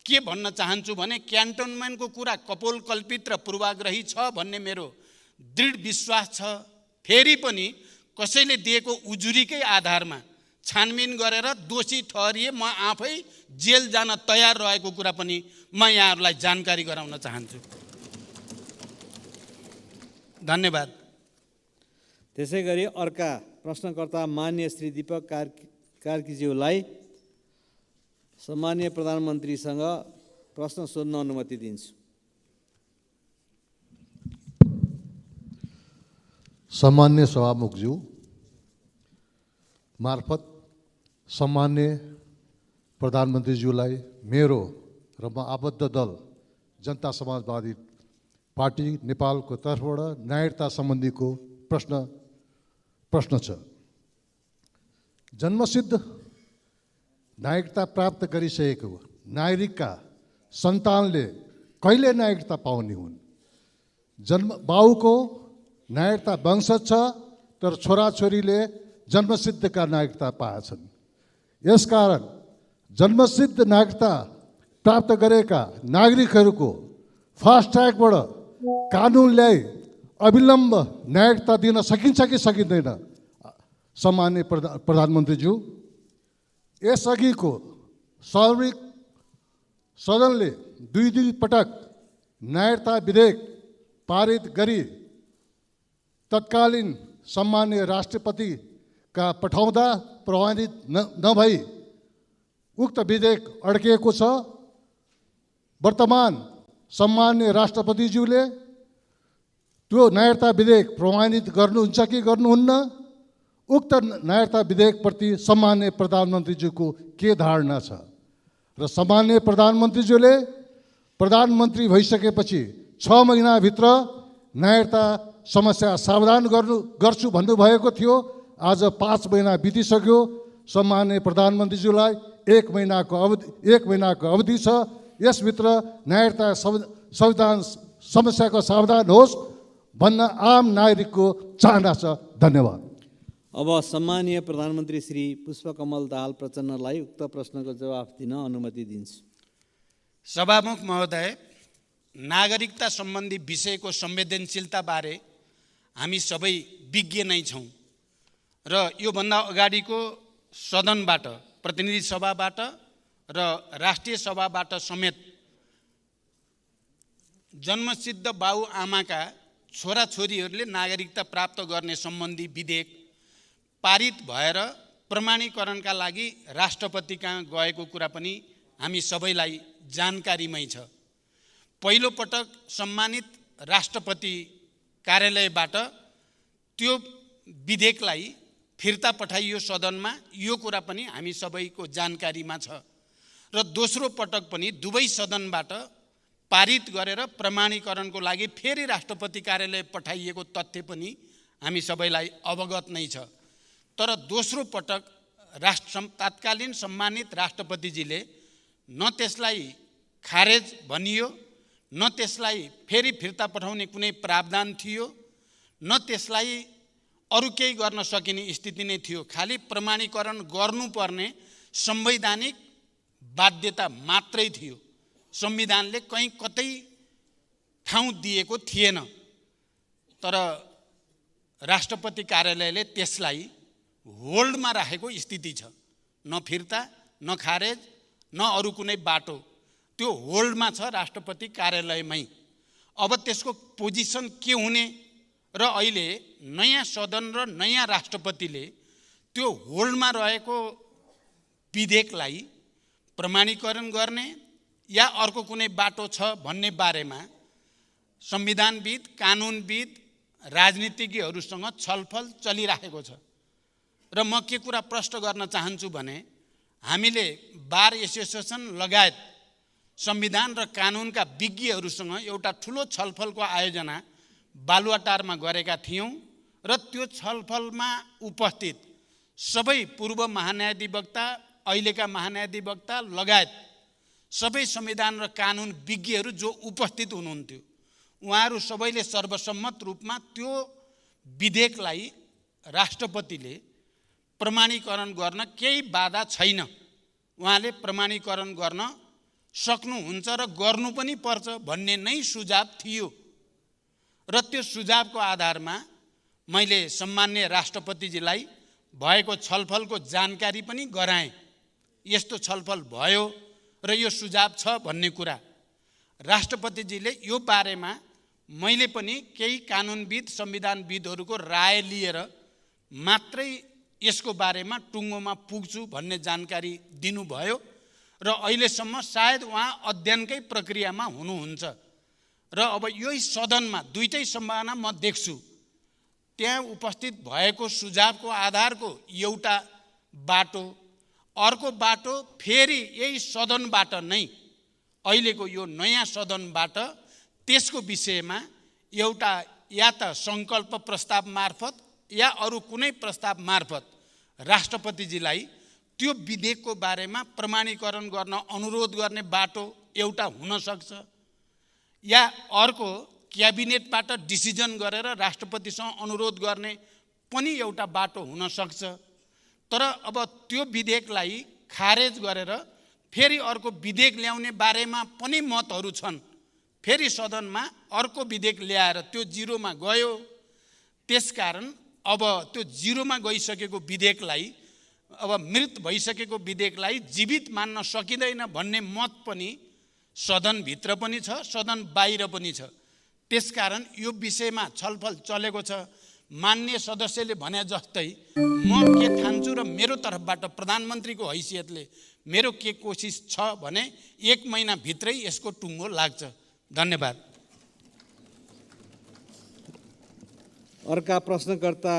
के भन्न चाहन्छु भने क्यान्टोनमेन्टको कुरा कपोलकल्पित र पूर्वाग्रही छ भन्ने मेरो दृढ विश्वास छ। फेरि पनि कसैले दिएको उजुरीकै आधारमा छानबिन गरेर दोषी ठहरिए म आफै जेल जान तयार रहेको कुरा पनि म यहाँहरूलाई जानकारी गराउन चाहन्छु। धन्यवाद। त्यसै गरी अर्का प्रश्नकर्ता मान्य श्री दीपक कार्कीज्यूलाई सम्माननीय प्रधानमन्त्रीसँग प्रश्न सोध्न अनुमति दिन्छु। सम्मान्य सभामुखज्यू मार्फत सम्मान्य प्रधानमन्त्रीज्यूलाई मेरो र म आबद्ध दल जनता समाजवादी पार्टी नेपालको तर्फबाट नागरिकता सम्बन्धीको प्रश्न छ। जन्मसिद्ध नागरिकता प्राप्त गरिसकेको नागरिकका सन्तानले कहिले नागरिकता पाउने हुन्? बाउको नागरिकता वंशज छ तर छोराछोरीले जन्मसिद्धका नागरिकता पाएछन्। यसकारण जन्मसिद्ध नागरिकता प्राप्त गरेका नागरिकहरूको फास्ट ट्र्याकबाट कानुन ल्याई अविलम्ब नागरिकता दिन सकिन्छ कि सकिँदैन? सम्मान्य प्रधानमन्त्रीज्यू, यसअघिको सार्वजनिक सदनले दुई पटक नागरिकता विधेयक पारित गरी तत्कालीन सम्मान्य राष्ट्रपतिका पठाउँदा प्रभावित नभई उक्त विधेयक अड्किएको छ। वर्तमान सम्मान्य राष्ट्रपतिज्यूले त्यो नागरिकता विधेयक प्रमाणित गर्नुहुन्छ कि गर्नुहुन्न उक्त नागरिकता विधेयकप्रति सम्माननीय प्रधानमन्त्रीज्यूको के धारणा छ र सम्माननीय प्रधानमन्त्रीज्यूले प्रधानमन्त्री भइसकेपछि 6 महिनाभित्र नागरिकता समस्या समाधान गर्छु भन्नुभएको थियो। आज 5 महिना बितिसक्यो। सम्माननीय प्रधानमन्त्रीज्यूलाई 1 महिनाको अवधि छ। यसभित्र नागरिकता संविधान समस्याको समाधान होस् भन्न आम नागरिकको चाहना छ। धन्यवाद। अब सम्मानीय प्रधानमन्त्री श्री पुष्पकमल दाहाल प्रचण्डलाई उक्त प्रश्नको जवाफ दिन अनुमति दिन्छु। सभामुख महोदय, नागरिकता सम्बन्धी विषयको संवेदनशीलताबारे हामी सबै विज्ञ नै छौँ र योभन्दा अगाडिको सदनबाट, प्रतिनिधि सभाबाट र राष्ट्रिय सभाबाट समेत जन्मसिद्ध बाबुआमाका छोराछोरीहरूले नागरिकता प्राप्त गर्ने सम्बन्धी विधेयक पारित भएर प्रमाणीकरणका लागि राष्ट्रपति कहाँ गएको कुरा पनि हामी सबैलाई जानकारीमै छ। पहिलो पटक सम्मानित राष्ट्रपति कार्यालयबाट त्यो विधेयकलाई फिर्ता पठाइयो सदनमा, यो कुरा पनि हामी सबैको जानकारीमा छ। र दोस्रो पटक पनि दुवै सदनबाट पारित गरेर प्रमाणीकरणको लागि फेरि राष्ट्रपति कार्यालय पठाइएको तथ्य पनि हामी सबैलाई अवगत नै छ। तर दोस्रो पटक तत्कालीन सम्मानित राष्ट्रपतिजीले न त्यसलाई खारेज भनियो, न त्यसलाई फेरि फिर्ता पठाउने कुनै प्रावधान थियो, न त्यसलाई अरू केही गर्न सकिने स्थिति नै थियो। खालि प्रमाणीकरण गर्नुपर्ने संवैधानिक बाध्यता मात्रै थियो। संविधानले कहीँ कतै ठाउँ दिएको थिएन। तर राष्ट्रपति कार्यालयले त्यसलाई होल्डमा राखेको स्थिति छ। न फिर्ता, न खारेज, न अरू कुनै बाटो, त्यो होल्डमा छ राष्ट्रपति कार्यालयमै। अब त्यसको पोजिसन के हुने र अहिले नयाँ सदन र नयाँ राष्ट्रपतिले त्यो होल्डमा रहेको विधेयकलाई प्रमाणीकरण गर्ने या अर्को कुनै बाटो छ भन्ने बारेमा संविधानविद, कानुनविद, राजनीतिज्ञहरूसँग छलफल चलिरहेको छ। र म के कुरा प्रश्न गर्न चाहन्छु भने, हामीले बार एसोसिएसन लगायत संविधान र कानुनका विज्ञहरूसँग एउटा ठुलो छलफलको आयोजना बालुवाटारमा गरेका थियौँ र त्यो छलफलमा उपस्थित सबै पूर्व महान्यायाधिवक्ता, अहिलेका महान्यायाधिवक्ता लगायत सबै संविधान र कानुन विज्ञहरू जो उपस्थित हुनुहुन्थ्यो, उहाँहरू सबैले सर्वसम्मत रूपमा त्यो विधेयकलाई राष्ट्रपतिले प्रमाणीकरण गर्न केही बाधा छैन, उहाँले प्रमाणीकरण गर्न सक्नुहुन्छ र गर्नु पनि पर्छ भन्ने नै सुझाव थियो। र त्यो सुझावको आधारमा मैले सम्माननीय राष्ट्रपतिजीलाई भएको छलफलको जानकारी पनि गराएँ। यस्तो छलफल भयो र यो सुझाव छ भन्ने कुरा। राष्ट्रपतिजीले यो बारेमा मैले पनि केही कानुनविद, संविधानविदहरूको राय लिएर मात्रै यसको बारेमा टुङ्गोमा पुग्छु भन्ने जानकारी दिनुभयो र अहिलेसम्म सायद उहाँ अध्ययनकै प्रक्रियामा हुनुहुन्छ। र अब यही सदनमा दुईटै सम्भावना म देख्छु। त्यहाँ उपस्थित भएको सुझावको आधारको एउटा बाटो, अर्को बाटो फेरि यही सदनबाट नै, अहिलेको यो नयाँ सदनबाट त्यसको विषयमा एउटा या त सङ्कल्प प्रस्ताव मार्फत या अरू कुनै प्रस्ताव मार्फत राष्ट्रपतिजीलाई त्यो विधेयकको बारेमा प्रमाणीकरण गर्न अनुरोध गर्ने बाटो एउटा हुन सक्छ, या अर्को क्याबिनेटबाट डिसिजन गरेर राष्ट्रपतिसँग अनुरोध गर्ने पनि एउटा बाटो हुन सक्छ। तर अब त्यो विधेयकलाई खारेज गरेर फेरि अर्को विधेयक ल्याउने बारेमा पनि मतहरू छन्। फेरि सदनमा अर्को विधेयक ल्याएर त्यो जिरोमा गयो। त्यसकारण अब त्यो जिरोमा गइसकेको विधेयकलाई, अब मृत भइसकेको विधेयकलाई जीवित मान्न सकिँदैन भन्ने मत पनि सदनभित्र पनि छ, सदन बाहिर पनि छ। त्यसकारण यो विषयमा छलफल चलेको छ। माननीय सदस्यले भने जस्तै म के ठान्छु र मेरो तर्फबाट प्रधानमन्त्रीको हैसियतले मेरो के कोसिस छ भने 1 महिनाभित्रै यसको टुङ्गो लाग्छ। धन्यवाद। अर्का प्रश्नकर्ता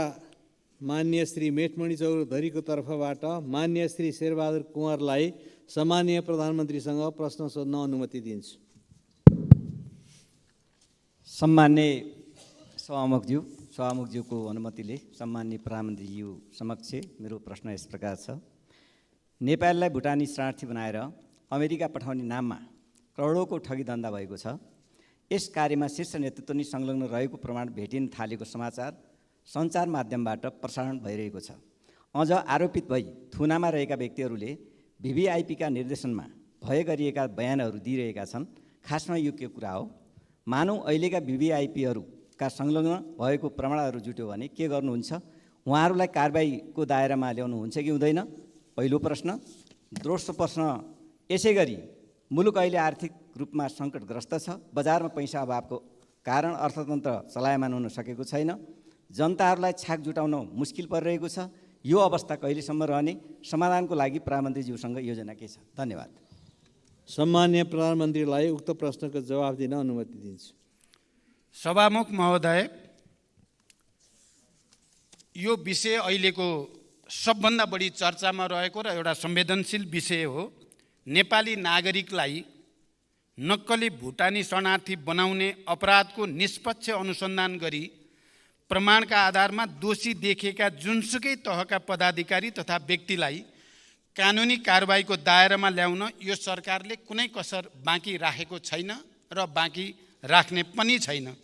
मान्य श्री मेटमणि चौधरीको तर्फबाट मान्य श्री शेरबहादुर कुँवरलाई सम्माननीय प्रधानमन्त्रीसँग प्रश्न सोध्न अनुमति दिन्छु। सम्मान्य सभामुखज्यूको अनुमतिले सम्मान्य प्रधानमन्त्रीज्यू समक्ष मेरो प्रश्न यस प्रकार छ। नेपाललाई भुटानी शरणार्थी बनाएर अमेरिका पठाउने नाममा करोडौँको ठगी धन्दा भएको छ। यस कार्यमा शीर्ष नेतृत्व नै संलग्न रहेको प्रमाण भेटिन थालेको समाचार सञ्चार माध्यमबाट प्रसारण भइरहेको छ। अझ आरोपित भई थुनामा रहेका व्यक्तिहरूले VVIPका निर्देशनमा भए गरिएका बयानहरू दिइरहेका छन्। खासमा यो के कुरा हो? मानौँ अहिलेका VVIPहरूका संलग्न भएको प्रमाणहरू जुट्यो भने के गर्नुहुन्छ? उहाँहरूलाई कारबाहीको दायरामा ल्याउनुहुन्छ कि हुँदैन? पहिलो प्रश्न। दोस्रो प्रश्न, यसै गरी मुलुक अहिले आर्थिक रूपमा सङ्कटग्रस्त छ। बजारमा पैसा अभावको कारण अर्थतन्त्र चलायमान हुन सकेको छैन। जनताहरूलाई छाक जुटाउन मुस्किल परिरहेको छ। यो अवस्था कहिलेसम्म रहने? समाधानको लागि प्रधानमन्त्रीज्यूसँग योजना के छ? धन्यवाद। सम्मान्य प्रधानमन्त्रीलाई उक्त प्रश्नको जवाफ दिन अनुमति दिन्छु। सभामुख महोदय, यो विषय अहिलेको सबभन्दा बढी चर्चामा रहेको र एउटा संवेदनशील विषय हो। नेपाली नागरिकलाई नक्कली भुटानी शरणार्थी बनाउने अपराधको निष्पक्ष अनुसन्धान गरी प्रमाणका आधारमा दोषी देखेका जुनसुकै तहका पदाधिकारी तथा व्यक्तिलाई कानुनी कारबाहीको दायरामा ल्याउन यो सरकारले कुनै कसर बाँकी राखेको छैन र बाँकी राख्ने पनि छैन।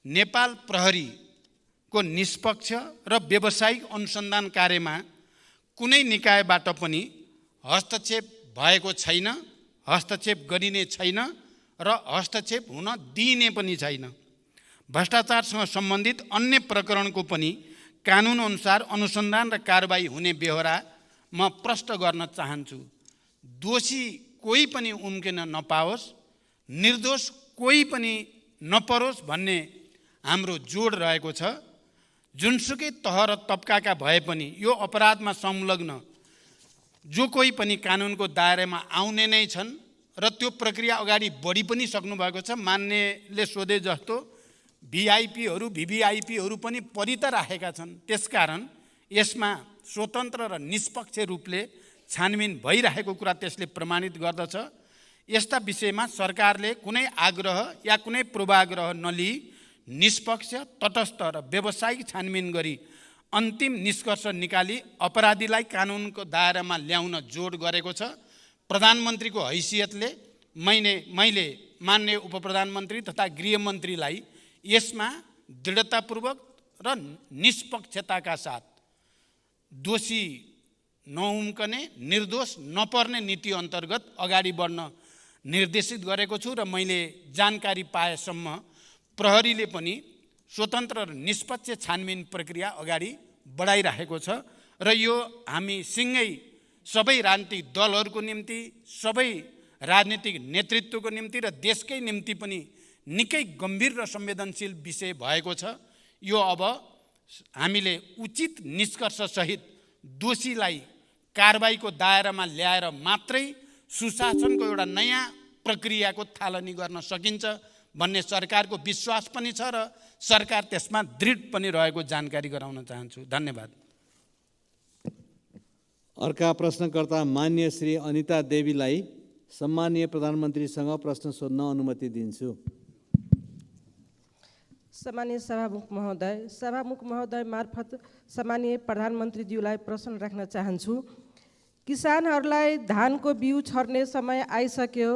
नेपाल प्रहरीको निष्पक्ष र व्यावसायिक अनुसन्धान कार्यमा कुनै निकायबाट पनि हस्तक्षेप भएको छैन, हस्तक्षेप गरिने छैन र हस्तक्षेप हुन दिइने पनि छैन। भ्रष्टाचारसँग सम्बन्धित अन्य प्रकरणको पनि कानुनअनुसार अनुसन्धान र कारबाही हुने बेहोरा म प्रष्ट गर्न चाहन्छु। दोषी कोही पनि उम्किन नपाओस्, निर्दोष कोही पनि नपरोस् भन्ने हाम्रो जोड रहेको छ। जुनसुकै तह र तबकाका भए पनि यो अपराधमा संलग्न जो कोही पनि कानुनको दायरामा आउने नै छन् र त्यो प्रक्रिया अगाडि बढी पनि सक्नुभएको छ। मान्यले सोधे जस्तो VVIPहरू पनि परि त राखेका छन्। त्यसकारण यसमा स्वतन्त्र र निष्पक्ष रूपले छानबिन भइरहेको कुरा त्यसले प्रमाणित गर्दछ। यस्ता विषयमा सरकारले कुनै आग्रह या कुनै पूर्वाग्रह नलिई निष्पक्ष, तटस्थ र व्यावसायिक छानबिन गरी अन्तिम निष्कर्ष निकाली अपराधीलाई कानुनको दायरामा ल्याउन जोड गरेको छ। प्रधानमन्त्रीको हैसियतले मैले मान्य उपप्रधानमन्त्री तथा गृहमन्त्रीलाई यसमा दृढतापूर्वक र निष्पक्षताका साथ दोषी नउम्कने, निर्दोष नपर्ने नीति अन्तर्गत अगाडि बढ्न निर्देशित गरेको छु र मैले जानकारी पाएसम्म प्रहरीले पनि स्वतन्त्र र निष्पक्ष छानबिन प्रक्रिया अगाडि बढाइरहेको छ र यो हामी सँगै सबै राजनीतिक दलहरूको निम्ति, सबै राजनीतिक नेतृत्वको निम्ति र देशकै निम्ति पनि निकै गम्भीर र संवेदनशील विषय भएको छ। यो अब हामीले उचित निष्कर्षसहित दोषीलाई कारबाहीको दायरामा ल्याएर मात्रै सुशासनको एउटा नयाँ प्रक्रियाको थालनी गर्न सकिन्छ भन्ने सरकारको विश्वास पनि छ र सरकार त्यसमा दृढ पनि रहेको जानकारी गराउन चाहन्छु। धन्यवाद। अर्का प्रश्नकर्ता मान्य श्री अनिता देवीलाई सम्माननीय प्रधानमन्त्रीसँग प्रश्न सोध्न अनुमति दिन्छु। सम्मानीय सभामुख महोदय मार्फत सम्मानीय प्रधानमन्त्रीज्यूलाई प्रश्न राख्न चाहन्छु। किसानहरूलाई धानको बिउ छर्ने समय आइसक्यो।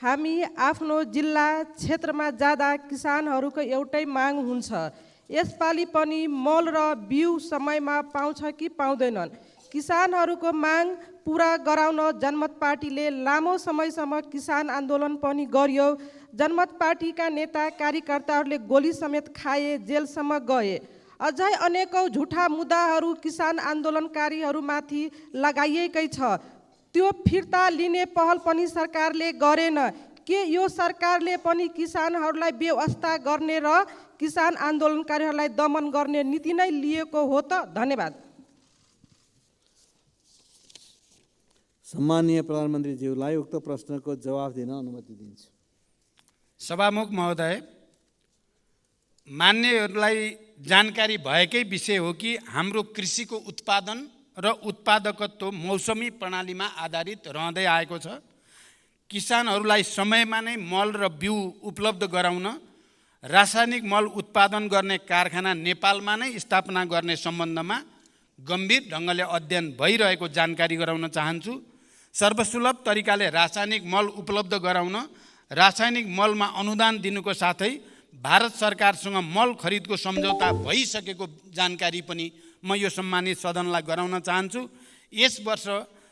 हामी आफ्नो जिल्ला क्षेत्रमा जाँदा किसानहरूको एउटै माग हुन्छ, यसपालि पनि मल र बिउ समयमा पाउँछ कि पाउँदैनन्। किसानहरूको माग पुरा गराउन जनमत पार्टीले लामो समयसम्म किसान आन्दोलन पनि गर्यो। जनमत पार्टीका नेता कार्यकर्ताहरूले गोली समेत खाए, जेलसम्म गए। अझै अनेकौँ झुठा मुद्दाहरू किसान आन्दोलनकारीहरूमाथि लगाइएकै छ। त्यो फिर्ता लिने पहल पनि सरकारले गरेन। के यो सरकारले पनि किसानहरूलाई बेवास्ता गर्ने र किसान आन्दोलनकारीहरूलाई दमन गर्ने नीति नै लिएको हो त? धन्यवाद। सम्माननीय प्रधानमन्त्रीज्यूलाई उक्त प्रश्नको जवाफ दिन अनुमति दिन्छु। सभामुख महोदय, मान्यहरूलाई जानकारी भएकै विषय हो कि हाम्रो कृषिको उत्पादन र उत्पादकत्व मौसमी प्रणालीमा आधारित रहँदै आएको छ। किसानहरूलाई समयमा नै मल र बिउ उपलब्ध गराउन रासायनिक मल उत्पादन गर्ने कारखाना नेपालमा नै स्थापना गर्ने सम्बन्धमा गम्भीर ढङ्गले अध्ययन भइरहेको जानकारी गराउन चाहन्छु। सर्वसुलभ तरिकाले रासायनिक मल उपलब्ध गराउन रासायनिक मलमा अनुदान दिनुको साथै भारत सरकारसँग मल खरिदको सम्झौता भइसकेको जानकारी पनि म यो सम्मानित सदनलाई गराउन चाहन्छु। यस वर्ष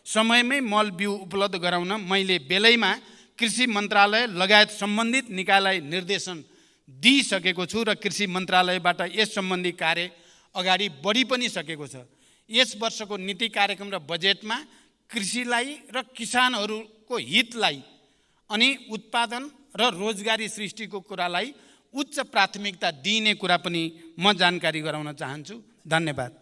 समयमै मल बिउ उपलब्ध गराउन मैले बेलैमा कृषि मन्त्रालय लगायत सम्बन्धित निकायलाई निर्देशन दिइसकेको छु र कृषि मन्त्रालयबाट यस सम्बन्धी कार्य अगाडि बढी पनि सकेको छ। यस वर्षको नीति कार्यक्रम र बजेटमा कृषिलाई र किसानहरूको हितलाई अनि उत्पादन र रोजगारी सृष्टिको कुरालाई उच्च प्राथमिकता दिइने कुरा पनि म जानकारी गराउन चाहन्छु। धन्यवाद।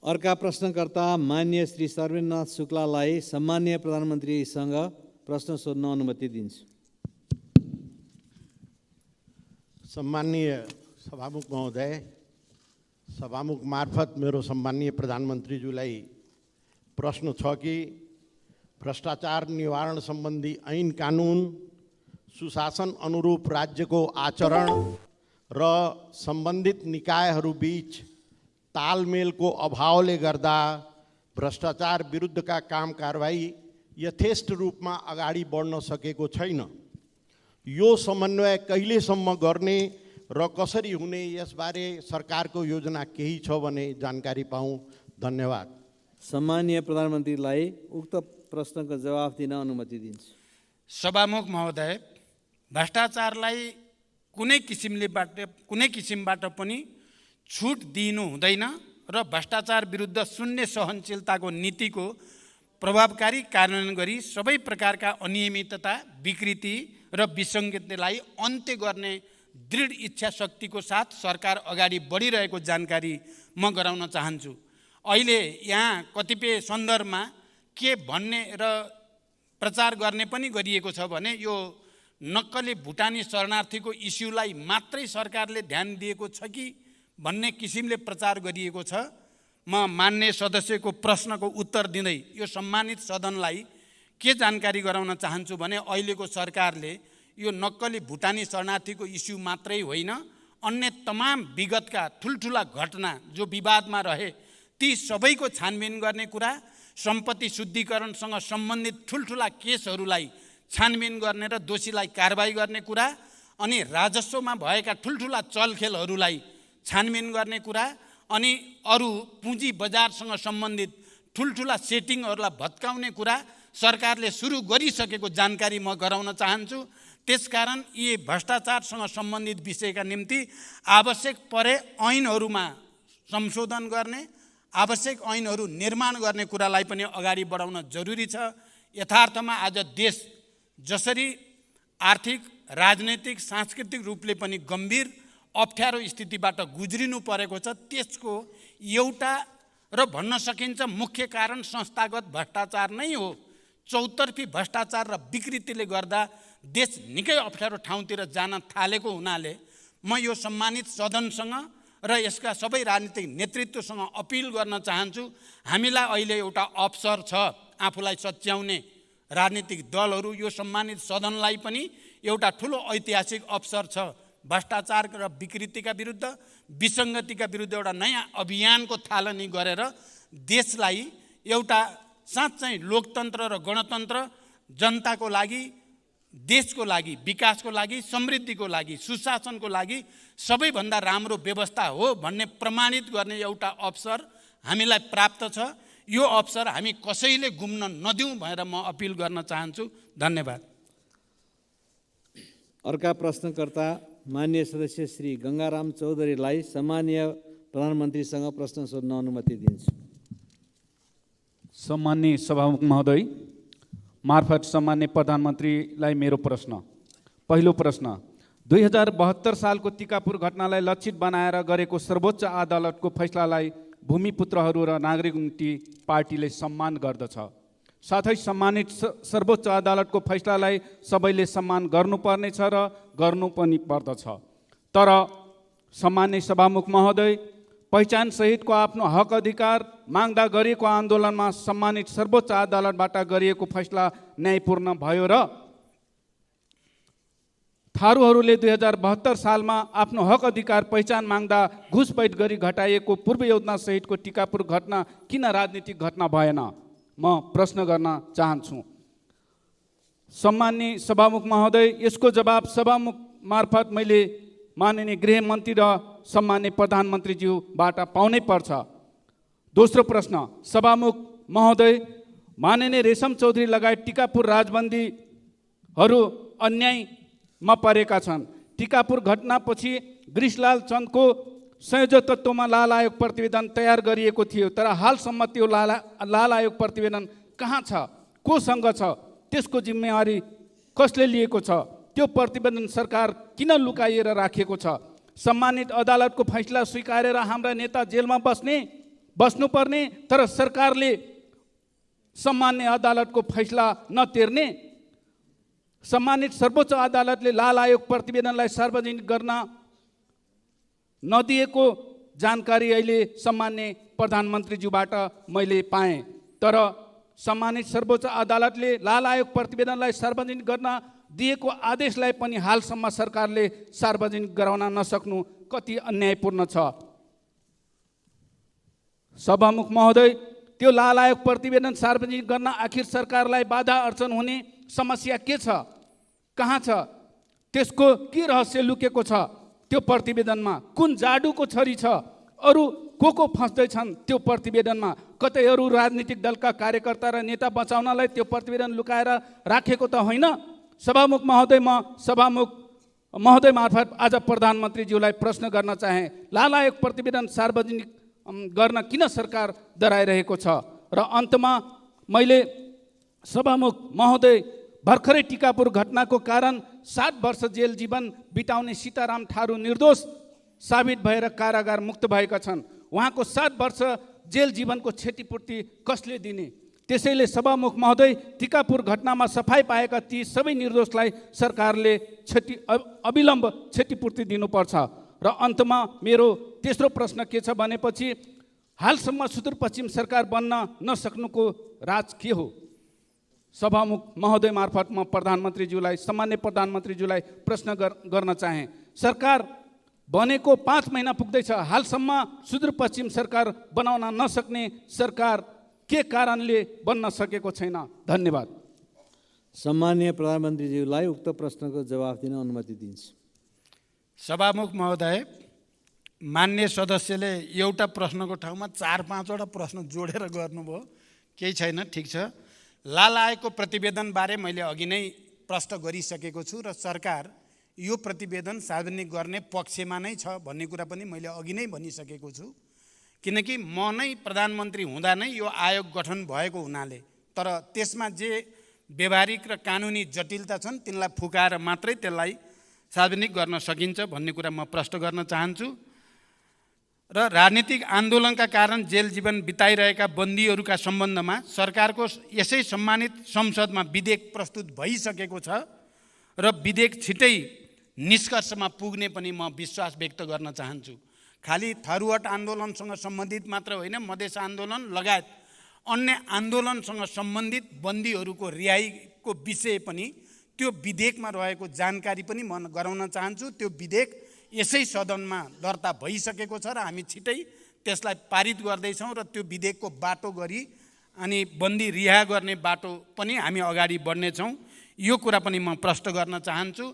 अर्का प्रश्नकर्ता मान्य श्री सर्वेन्द्रनाथ शुक्लालाई सम्मान्य प्रधानमन्त्रीसँग प्रश्न सोध्न अनुमति दिन्छु। सम्माननीय सभामुख महोदय, सभामुख मार्फत मेरो सम्माननीय प्रधानमन्त्रीज्यूलाई प्रश्न छ कि भ्रष्टाचार निवारण सम्बन्धी ऐन कानुन सुशासन अनुरूप राज्यको आचरण र सम्बन्धित निकायहरूबीच तालमेलको अभावले गर्दा भ्रष्टाचार विरुद्धका काम कारबाही यथेष्ट रूपमा अगाडि बढ्न सकेको छैन। यो समन्वय कहिलेसम्म गर्ने र कसरी हुने, यसबारे सरकारको योजना केही छ भने जानकारी पाऊँ। धन्यवाद। सम्मानीय प्रधानमन्त्रीलाई उक्त प्रश्नको जवाफ दिन अनुमति दिन्छु। सभामुख महोदय, भ्रष्टाचारलाई कुनै किसिमबाट पनि छुट दिनु हुँदैन र भ्रष्टाचार विरुद्ध शून्य सहनशीलताको नीतिको प्रभावकारी कार्यान्वयन गरी सबै प्रकारका अनियमितता, विकृति र विसङ्गतिलाई अन्त्य गर्ने दृढ इच्छा शक्तिको साथ सरकार अगाडि बढिरहेको जानकारी म गराउन चाहन्छु। अहिले यहाँ कतिपय सन्दर्भमा के भन्ने र प्रचार गर्ने पनि गरिएको छ भने यो नक्कली भुटानी शरणार्थीको इस्युलाई मात्रै सरकारले ध्यान दिएको छ कि भन्ने किसिमले प्रचार गरिएको छ। म मान्य सदस्यको प्रश्नको उत्तर दिँदै यो सम्मानित सदनलाई के जानकारी गराउन चाहन्छु भने अहिलेको सरकारले यो नक्कली भुटानी शरणार्थीको इस्यु मात्रै होइन, अन्य तमाम विगतका ठुल्ठुला घटना जो विवादमा रहे ती सबैको छानबिन गर्ने कुरा, सम्पत्ति शुद्धिकरणसँग सम्बन्धित ठुल्ठुला केसहरूलाई छानबिन गर्ने र दोषीलाई कारबाही गर्ने कुरा, अनि राजस्वमा भएका ठुल्ठुला चलखेलहरूलाई छानबिन गर्ने कुरा, अनि अरू पुँजी बजारसँग सम्बन्धित ठुल्ठुला सेटिङहरूलाई भत्काउने कुरा सरकारले सुरु गरिसकेको जानकारी म गराउन चाहन्छु। त्यसकारण यी भ्रष्टाचारसँग सम्बन्धित विषयका निम्ति आवश्यक परे ऐनहरूमा संशोधन गर्ने, आवश्यक ऐनहरू निर्माण गर्ने कुरालाई पनि अगाडि बढाउन जरुरी छ। यथार्थमा आज देश जसरी आर्थिक, राजनैतिक, सांस्कृतिक रूपले पनि गम्भीर अप्ठ्यारो स्थितिबाट गुज्रिनु परेको छ, त्यसको एउटा र भन्न सकिन्छ मुख्य कारण संस्थागत भ्रष्टाचार नै हो। चौतर्फी भ्रष्टाचार र विकृतिले गर्दा देश निकै अप्ठ्यारो ठाउँतिर जान थालेको हुनाले म यो सम्मानित सदनसँग र यसका सबै राजनीतिक नेतृत्वसँग अपिल गर्न चाहन्छु। हामीलाई अहिले एउटा अवसर छ आफूलाई सच्याउने, राजनीतिक दलहरू, यो सम्मानित सदनलाई पनि एउटा ठुलो ऐतिहासिक अवसर छ। भ्रष्टाचार र विकृतिका विरुद्ध, विसङ्गतिका विरुद्ध एउटा नयाँ अभियानको थालनी गरेर देशलाई एउटा साँच्चै लोकतन्त्र र गणतन्त्र, जनताको लागि, देशको लागि, विकासको लागि, समृद्धिको लागि, सुशासनको लागि सबैभन्दा राम्रो व्यवस्था हो भन्ने प्रमाणित गर्ने एउटा अवसर हामीलाई प्राप्त छ। यो अवसर हामी कसैले गुम्न नदिउँ भनेर म अपिल गर्न चाहन्छु। धन्यवाद। अर्का प्रश्नकर्ता मान्य सदस्य श्री गङ्गाराम चौधरीलाई सम्मानीय प्रधानमन्त्रीसँग प्रश्न सोध्न अनुमति दिन्छु। सम्मान्य सभामुख महोदय मार्फत सम्मान्य प्रधानमन्त्रीलाई मेरो प्रश्न। पहिलो प्रश्न, 2072 सालको टिकापुर घटनालाई लक्षित बनाएर गरेको सर्वोच्च अदालतको फैसलालाई भूमिपुत्रहरू र नागरिक मुक्ति पार्टीले सम्मान गर्दछ। साथै सम्मानित सर्वोच्च अदालतको फैसलालाई सबैले सम्मान गर्नुपर्नेछ र गर्नु पनि पर्दछ। तर सम्मान्य सभामुख महोदय, पहिचान सहितको आफ्नो हक अधिकार माग्दा गरिएको आन्दोलनमा सम्मानित सर्वोच्च अदालतबाट गरिएको फैसला न्यायपूर्ण भयो र थारूहरूले 2072 सालमा आफ्नो हक अधिकार पहिचान माग्दा घुसपैठ गरी घटाइएको पूर्व योजना सहितको टिकापुर घटना किन राजनीतिक घटना भएन? म प्रश्न गर्न चाहन्छु। सम्मान्य सभामुख महोदय, यसको जवाब सभामुख मार्फत मैले माननीय गृहमन्त्री र सम्मान्य प्रधानमन्त्रीज्यूबाट पाउनै पर्छ। दोस्रो प्रश्न, सभामुख महोदय, माननीय रेशम चौधरी लगायत टिकापुर राजबन्दीहरू अन्यायमा परेका छन्। टिकापुर घटनापछि गिरिशलाल चन्दको संयोजकत्वमा लाल आयोग प्रतिवेदन तयार गरिएको थियो, तर हालसम्म त्यो लाल आयोग प्रतिवेदन कहाँ छ, कोसँग छ, त्यसको जिम्मेवारी कसले लिएको छ, त्यो प्रतिवेदन सरकार किन लुकाइएर राखेको छ? सम्मानित अदालतको फैसला स्वीकारेर हाम्रा नेता जेलमा बस्नुपर्ने, तर सरकारले सम्मान्य अदालतको फैसला नतिर्ने? सम्मानित सर्वोच्च अदालतले लाल आयोग प्रतिवेदनलाई सार्वजनिक गर्न नदिएको जानकारी अहिले सम्मान्य प्रधानमन्त्रीज्यूबाट मैले पाएँ, तर सम्मानित सर्वोच्च अदालतले लाल आयोग प्रतिवेदनलाई सार्वजनिक गर्न दिएको आदेशलाई पनि हालसम्म सरकारले सार्वजनिक गराउन नसक्नु कति अन्यायपूर्ण छ। सभामुख महोदय, त्यो लाल आयोग प्रतिवेदन सार्वजनिक गर्न आखिर सरकारलाई बाधा अर्चन हुने समस्या के छ, कहाँ छ, त्यसको के रहस्य लुकेको छ? त्यो प्रतिवेदनमा कुन जादुको छरी छ? अरू को फस्दैछन् त्यो प्रतिवेदनमा? कतै अरू राजनीतिक दलका कार्यकर्ता र नेता बचाउनलाई त्यो प्रतिवेदन लुकाएर राखेको त होइन? सभामुख महोदय, म सभामुख महोदय मार्फत आज प्रधानमन्त्रीज्यूलाई प्रश्न गर्न चाहे, लाल आयोग प्रतिवेदन सार्वजनिक गर्न किन सरकार डराइरहेको छ? र अन्तमा मैले सभामुख महोदय, भर्खरै टिकापुर घटनाको कारण 7 वर्ष जेल जीवन बिताउने सीताराम थारू निर्दोष साबित भएर कारागार मुक्त भएका छन्। उहाँको 7 वर्ष जेल जीवनको क्षतिपूर्ति कसले दिने? त्यसैले सभामुख महोदय, टिकापुर घटनामा सफाई पाएका ती सबै निर्दोषलाई सरकारले अविलम्ब क्षतिपूर्ति दिनुपर्छ। र अन्तमा मेरो तेस्रो प्रश्न के छ भनेपछि, हालसम्म सुदूरपश्चिम सरकार बन्न नसक्नुको राज के हो? सभामुख महोदय मार्फत म प्रधानमन्त्रीज्यूलाई, सामान्य प्रधानमन्त्रीज्यूलाई प्रश्न गर्न चाहे, सरकार बनेको 5 महिना पुग्दैछ, हालसम्म सुदूरपश्चिम सरकार बनाउन नसक्ने सरकार के कारणले बन्न सकेको छैन? धन्यवाद। सम्मान्य प्रधानमन्त्रीज्यूलाई उक्त प्रश्नको जवाफ दिन अनुमति दिन्छु। सभामुख महोदय, मान्य सदस्यले एउटा प्रश्नको ठाउँमा 4-5 वटा प्रश्न जोडेर गर्नुभयो, केही छैन, ठिक छ। लाल आयोगको प्रतिवेदनबारे मैले अघि नै प्रश्न गरिसकेको छु र सरकार यो प्रतिवेदन सार्वजनिक गर्ने पक्षमा नै छ भन्ने कुरा पनि मैले अघि नै भनिसकेको छु, किनकि म नै प्रधानमन्त्री हुँदा नै यो आयोग गठन भएको हुनाले, तर त्यसमा जे व्यवहारिक र कानुनी जटिलता छन् तिनलाई फुकाएर मात्रै त्यसलाई सार्वजनिक गर्न सकिन्छ भन्ने कुरा म प्रश्न गर्न चाहन्छु। र राजनीतिक आन्दोलनका कारण जेल जीवन बिताइरहेका बन्दीहरूका सम्बन्धमा सरकारको यसै सम्मानित संसदमा विधेयक प्रस्तुत भइसकेको छ र विधेयक छिटै निष्कर्षमा पुग्ने पनि म विश्वास व्यक्त गर्न चाहन्छु। खालि थारूहट आन्दोलनसँग सम्बन्धित मात्र होइन, मधेस आन्दोलन लगायत अन्य आन्दोलनसँग सम्बन्धित बन्दीहरूको रिहाईको विषय पनि त्यो विधेयकमा रहेको जानकारी पनि म गराउन चाहन्छु। त्यो विधेयक यसै सदनमा दर्ता भइसकेको छ र हामी छिटै त्यसलाई पारित गर्दैछौँ र त्यो विधेयकको बाटो गरी अनि बन्दी रिहा गर्ने बाटो पनि हामी अगाडि बढ्नेछौँ। यो कुरा पनि म प्रश्न गर्न चाहन्छु।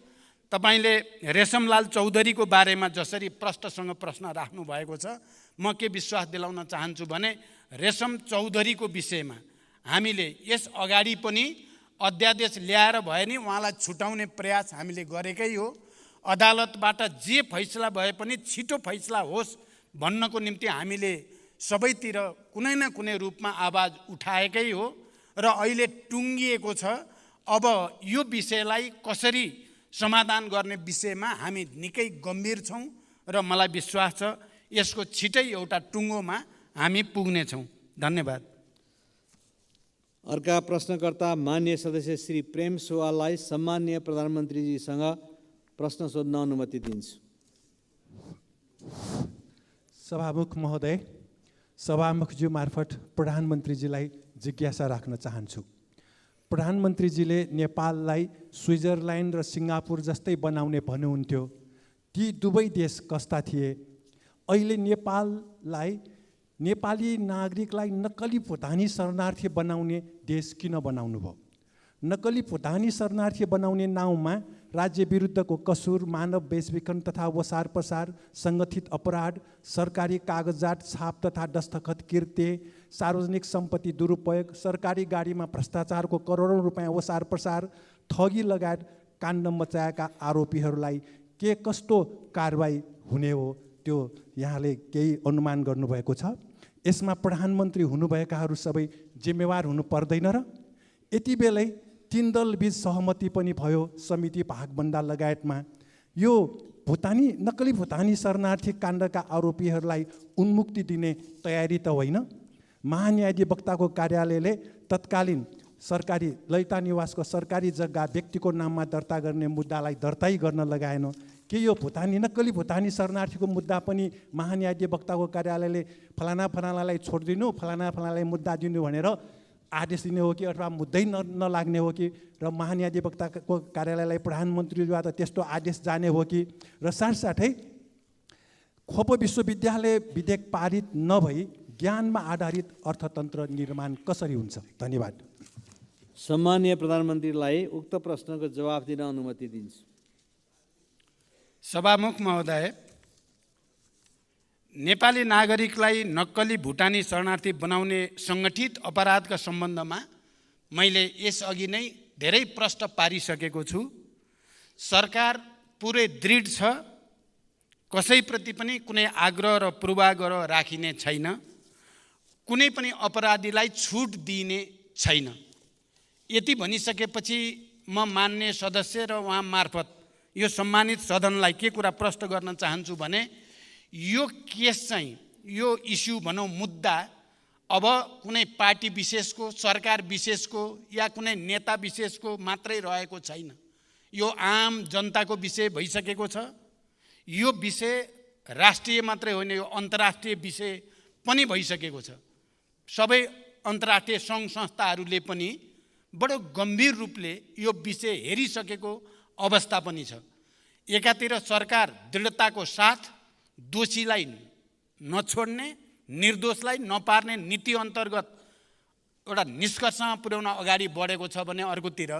तपाईले रेशमलाल चौधरीको बारेमा जसरी प्रश्नसँग प्रश्न राख्नु भएको छ, म के विश्वास दिलाउन चाहन्छु भने रेशम चौधरीको विषयमा हामीले यस अगाडि पनि अध्यादेश ल्याएर भए नि उहाँलाई छुटाउने प्रयास हामीले गरेकै हो। अदालतबाट जे फैसला भए पनि छिटो फैसला होस् भन्नको निम्ति हामीले सबैतिर कुनै न कुनै रूपमा आवाज उठाएकै हो र अहिले टुङ्गिएको छ। अब यो विषयलाई कसरी समाधान गर्ने विषयमा हामी निकै गम्भीर छौँ र मलाई विश्वास छ यसको छिटै एउटा टुङ्गोमा हामी पुग्नेछौँ। धन्यवाद। अर्का प्रश्नकर्ता मान्य सदस्य श्री प्रेम सुवाललाई सम्मान्य प्रधानमन्त्रीजीसँग प्रश्न सोध्न अनुमति दिन्छु। सभामुख महोदय, सभामुखज्यू मार्फत प्रधानमन्त्रीजीलाई जिज्ञासा राख्न चाहन्छु। प्रधानमन्त्रीजीले नेपाललाई स्विजरल्यान्ड र सिङ्गापुर जस्तै बनाउने भन्नुहुन्थ्यो। ती दुवै देश कस्ता थिए? अहिले नेपाली नागरिकलाई नक्कली भुटानी शरणार्थी बनाउने देश किन बनाउनु भयो? नक्कली भुटानी शरणार्थी बनाउने नाउँमा राज्य विरुद्धको कसुर, मानव बेचबिखन तथा वसार पसार, सङ्गठित अपराध, सरकारी कागजात छाप तथा दस्तखत कृत्य, सार्वजनिक सम्पत्ति दुरुपयोग, सरकारी गाडीमा भ्रष्टाचारको करोडौँ रुपियाँ वसार पसार, ठगी लगायत काण्ड मचाएका आरोपीहरूलाई के कस्तो कारबाही हुने हो त्यो यहाँले केही अनुमान गर्नुभएको छ? यसमा प्रधानमन्त्री हुनुभएकाहरू सबै जिम्मेवार हुनु पर्दैन र? यति बेलै 3 दलबीच सहमति पनि भयो समिति भागभन्दा लगायतमा। यो नक्कली भुटानी शरणार्थी काण्डका आरोपीहरूलाई उन्मुक्ति दिने तयारी त होइन? महान्यायाधिवक्ताको कार्यालयले तत्कालीन सरकारी ललिता निवासको सरकारी जग्गा व्यक्तिको नाममा दर्ता गर्ने मुद्दालाई दर्तै गर्न लगाएन। के यो नक्कली भुटानी शरणार्थीको मुद्दा पनि महान्यायाधिवक्ताको कार्यालयले फलानालाई छोडिदिनु, फलानालाई मुद्दा दिनु भनेर आदेश दिने हो कि अथवा मुद्दै नलाग्ने हो कि? र महान्यायाधिवक्ताको कार्यालयलाई प्रधानमन्त्रीद्वारा त्यस्तो आदेश जाने हो कि? र साथसाथै खोप विश्वविद्यालय विधेयक पारित नभई ज्ञानमा आधारित अर्थतन्त्र निर्माण कसरी हुन्छ? धन्यवाद। सम्माननीय प्रधानमन्त्रीलाई उक्त प्रश्नको जवाफ दिन अनुमति दिन्छु। सभामुख महोदय, नेपाली नागरिकलाई नक्कली भुटानी शरणार्थी बनाउने सङ्गठित अपराधका सम्बन्धमा मैले यसअघि नै धेरै प्रश्न पारिसकेको छु। सरकार पुरै दृढ छ, कसैप्रति पनि कुनै आग्रह र पूर्वाग्रह राखिने छैन, कुनै पनि अपराधीलाई छुट दिइने छैन। यति भनिसकेपछि म मान्य सदस्य र उहाँ मार्फत यो सम्मानित सदनलाई के कुरा प्रश्न गर्न चाहन्छु भने यो केस चाहिँ, यो इस्यु भनौँ मुद्दा अब कुनै पार्टी विशेषको, सरकार विशेषको या कुनै नेता विशेषको मात्रै रहेको छैन। यो आम जनताको विषय भइसकेको छ। यो विषय राष्ट्रिय मात्रै होइन, यो अन्तर्राष्ट्रिय विषय पनि भइसकेको छ। सबै अन्तर्राष्ट्रिय सङ्घ संस्थाहरूले पनि बडो गम्भीर रूपले यो विषय हेरिसकेको अवस्था पनि छ। एकातिर सरकार दृढताको साथ दोषीलाई नछोड्ने, निर्दोषलाई नपार्ने नीति अन्तर्गत एउटा निष्कर्षमा पुर्याउन अगाडि बढेको छ भने अर्कोतिर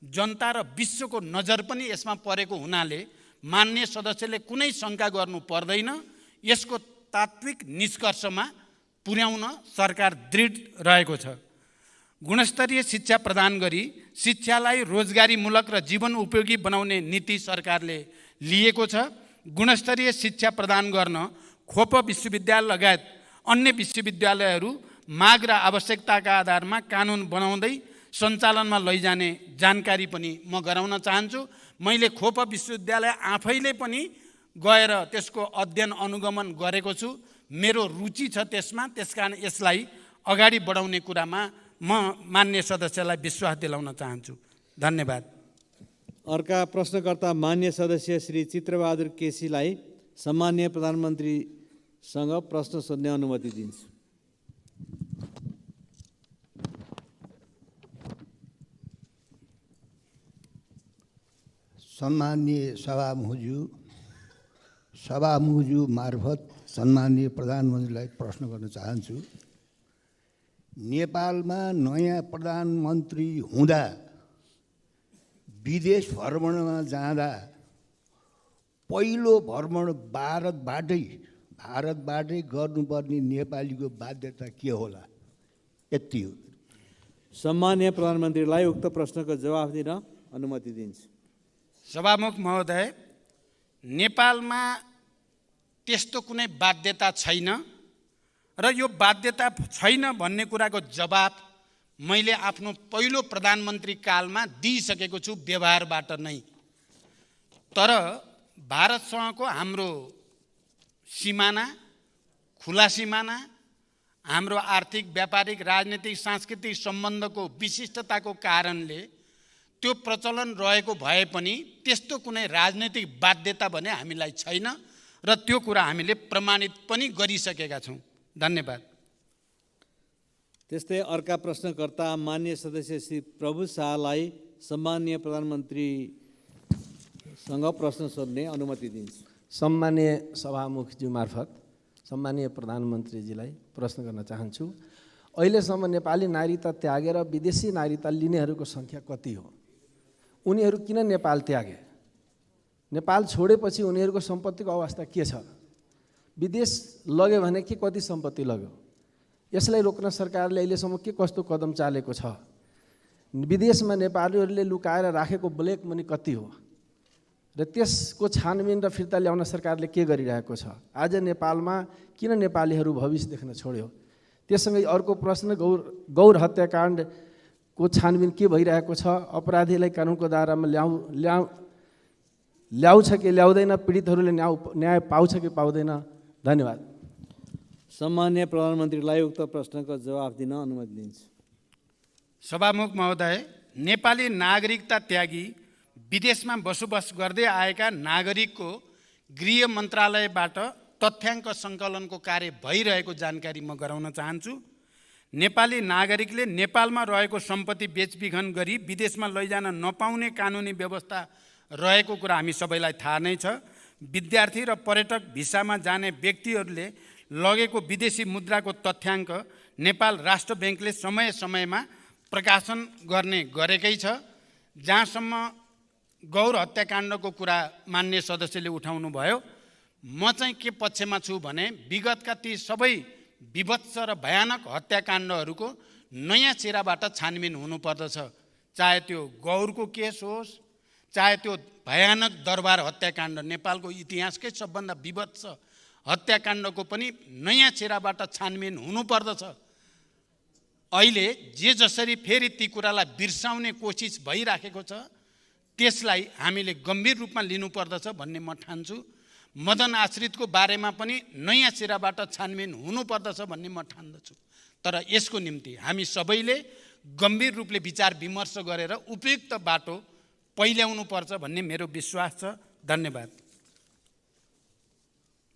जनता र विश्वको नजर पनि यसमा परेको हुनाले मान्य सदस्यले कुनै शङ्का गर्नु पर्दैन। यसको तात्विक निष्कर्षमा पुर्याउन सरकार दृढ रहेको छ। गुणस्तरीय शिक्षा प्रदान गरी शिक्षालाई रोजगारीमूलक र जीवन उपयोगी बनाउने नीति सरकारले लिएको छ। गुणस्तरीय शिक्षा प्रदान गर्न खोप विश्वविद्यालय लगायत अन्य विश्वविद्यालयहरू माग र आवश्यकताका आधारमा कानुन बनाउँदै सञ्चालनमा लैजाने जानकारी पनि म गराउन चाहन्छु। मैले खोप विश्वविद्यालय आफैले पनि गएर त्यसको अध्ययन अनुगमन गरेको छु। मेरो रुचि छ त्यसमा, त्यसकारण यसलाई अगाडि बढाउने कुरामा म मान्य सदस्यलाई विश्वास दिलाउन चाहन्छु। धन्यवाद। अर्का प्रश्नकर्ता मान्य सदस्य श्री चित्रबहादुर केसीलाई सम्माननीय प्रधानमन्त्रीसँग प्रश्न सोध्ने अनुमति दिन्छु। सम्माननीय सभामुखज्यू मार्फत सम्माननीय प्रधानमन्त्रीलाई प्रश्न गर्न चाहन्छु। नेपालमा नयाँ प्रधानमन्त्री हुँदा विदेश भ्रमणमा जाँदा पहिलो भ्रमण भारतबाटै गर्नुपर्ने नेपालीको बाध्यता के होला? यति हो। सम्माननीय प्रधानमन्त्रीलाई उक्त प्रश्नको जवाफ दिन अनुमति दिन्छु। सभामुख महोदय, नेपालमा त्यस्तो कुनै बाध्यता छैन र यो बाध्यता छैन भन्ने कुराको जवाब मैले आफ्नो पहिलो प्रधानमन्त्री कालमा दिइसकेको छु व्यवहारबाट नै। तर भारतसँगको हाम्रो सिमाना, खुला सिमाना, हाम्रो आर्थिक, व्यापारिक, राजनीतिक, सांस्कृतिक सम्बन्धको विशिष्टताको कारणले त्यो प्रचलन रहेको भए पनि त्यस्तो कुनै राजनीतिक बाध्यता भने हामीलाई छैन र त्यो कुरा हामीले प्रमाणित पनि गरिसकेका छौँ। धन्यवाद। त्यस्तै अर्का प्रश्नकर्ता मान्य सदस्य श्री प्रभु शाहलाई सम्माननीय प्रधानमन्त्रीसँग प्रश्न सोध्ने अनुमति दिन्छु। सम्माननीय सभामुखज्यू मार्फत सम्माननीय प्रधानमन्त्रीजीलाई प्रश्न गर्न चाहन्छु। अहिलेसम्म नेपाली नागरिकता त्यागेर विदेशी नागरिकता लिनेहरूको सङ्ख्या कति हो? उनीहरू किन नेपाल त्यागे? नेपाल छोडेपछि उनीहरूको सम्पत्तिको अवस्था के छ? विदेश लग्यो भने के कति सम्पत्ति लग्यो? यसलाई रोक्न सरकारले अहिलेसम्म के कस्तो कदम चालेको छ? विदेशमा नेपालीहरूले लुकाएर राखेको ब्ल्याक मनी कति हो र त्यसको छानबिन र फिर्ता ल्याउन सरकारले के गरिरहेको छ? आज नेपालमा किन नेपालीहरू भविष्य देख्न छोड्यो? त्यससँगै अर्को प्रश्न, गौर हत्याकाण्डको छानबिन के भइरहेको छ? अपराधीलाई कानुनको दायरामा ल्याउँछ कि ल्याउँदैन? पीडितहरूले न्याय पाउँछ कि पाउँदैन? धन्यवाद। सम्माननीय प्रधानमन्त्रीलाई उक्त प्रश्नको जवाफ दिन अनुमति दिन्छु। सभामुख महोदय, नेपाली नागरिकता त्यागी विदेशमा बसोबास गर्दै आएका नागरिकको गृह मन्त्रालयबाट तथ्याङ्क सङ्कलनको कार्य भइरहेको जानकारी म गराउन चाहन्छु। नेपाली नागरिकले नेपालमा रहेको सम्पत्ति बेचबिखन गरी विदेशमा लैजान नपाउने कानुनी व्यवस्था रहेको कुरा हामी सबैलाई थाहा नै छ। विद्यार्थी र पर्यटक भिसामा जाने व्यक्तिहरूले लगेको विदेशी मुद्राको तथ्याङ्क नेपाल राष्ट्र ब्याङ्कले समय समयमा प्रकाशन गरेकै छ। जहाँसम्म गौर हत्याकाण्डको कुरा मान्य सदस्यले उठाउनु भयो, म चाहिँ के पक्षमा छु भने विगतका ती सबै विभत्स र भयानक हत्याकाण्डहरूको नयाँ चेहराबाट छानबिन हुनुपर्दछ। चाहे त्यो गौरको केस होस्, चाहे त्यो भयानक दरबार हत्याकाण्ड, नेपालको इतिहासकै सबभन्दा विभत्स हत्याकाण्डको पनि नयाँ चेहराबाट छानबिन हुनुपर्दछ। अहिले जे जसरी फेरि ती कुरालाई बिर्साउने कोसिस भइराखेको छ, त्यसलाई हामीले गम्भीर रूपमा लिनुपर्दछ भन्ने म ठान्छु। मदन आश्रितको बारेमा पनि नयाँ चेहराबाट छानबिन हुनुपर्दछ भन्ने म ठान्दछु। तर यसको निम्ति हामी सबैले गम्भीर रूपले विचार विमर्श गरेर उपयुक्त बाटो पहिल्याउनु पर्छ भन्ने मेरो विश्वास छ। धन्यवाद।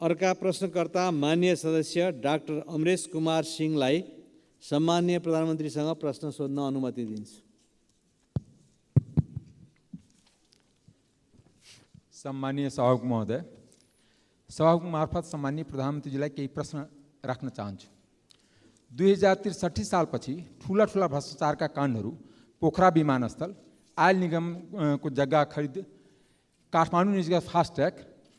अर्का प्रश्नकर्ता मान्य सदस्य डाक्टर अमरेश कुमार सिंहलाई सम्माननीय प्रधानमन्त्रीसँग प्रश्न सोध्न अनुमति दिन्छु। सम्मानीय सभामुख महोदय, सभामुख मार्फत सम्मानीय प्रधानमन्त्रीजीलाई केही प्रश्न राख्न चाहन्छु। 2063 सालपछि ठुला भ्रष्टाचारका काण्डहरू पोखरा विमानस्थल, आयल निगमको जग्गा खरिद, काठमाडौँ निजगत फास्ट्याग,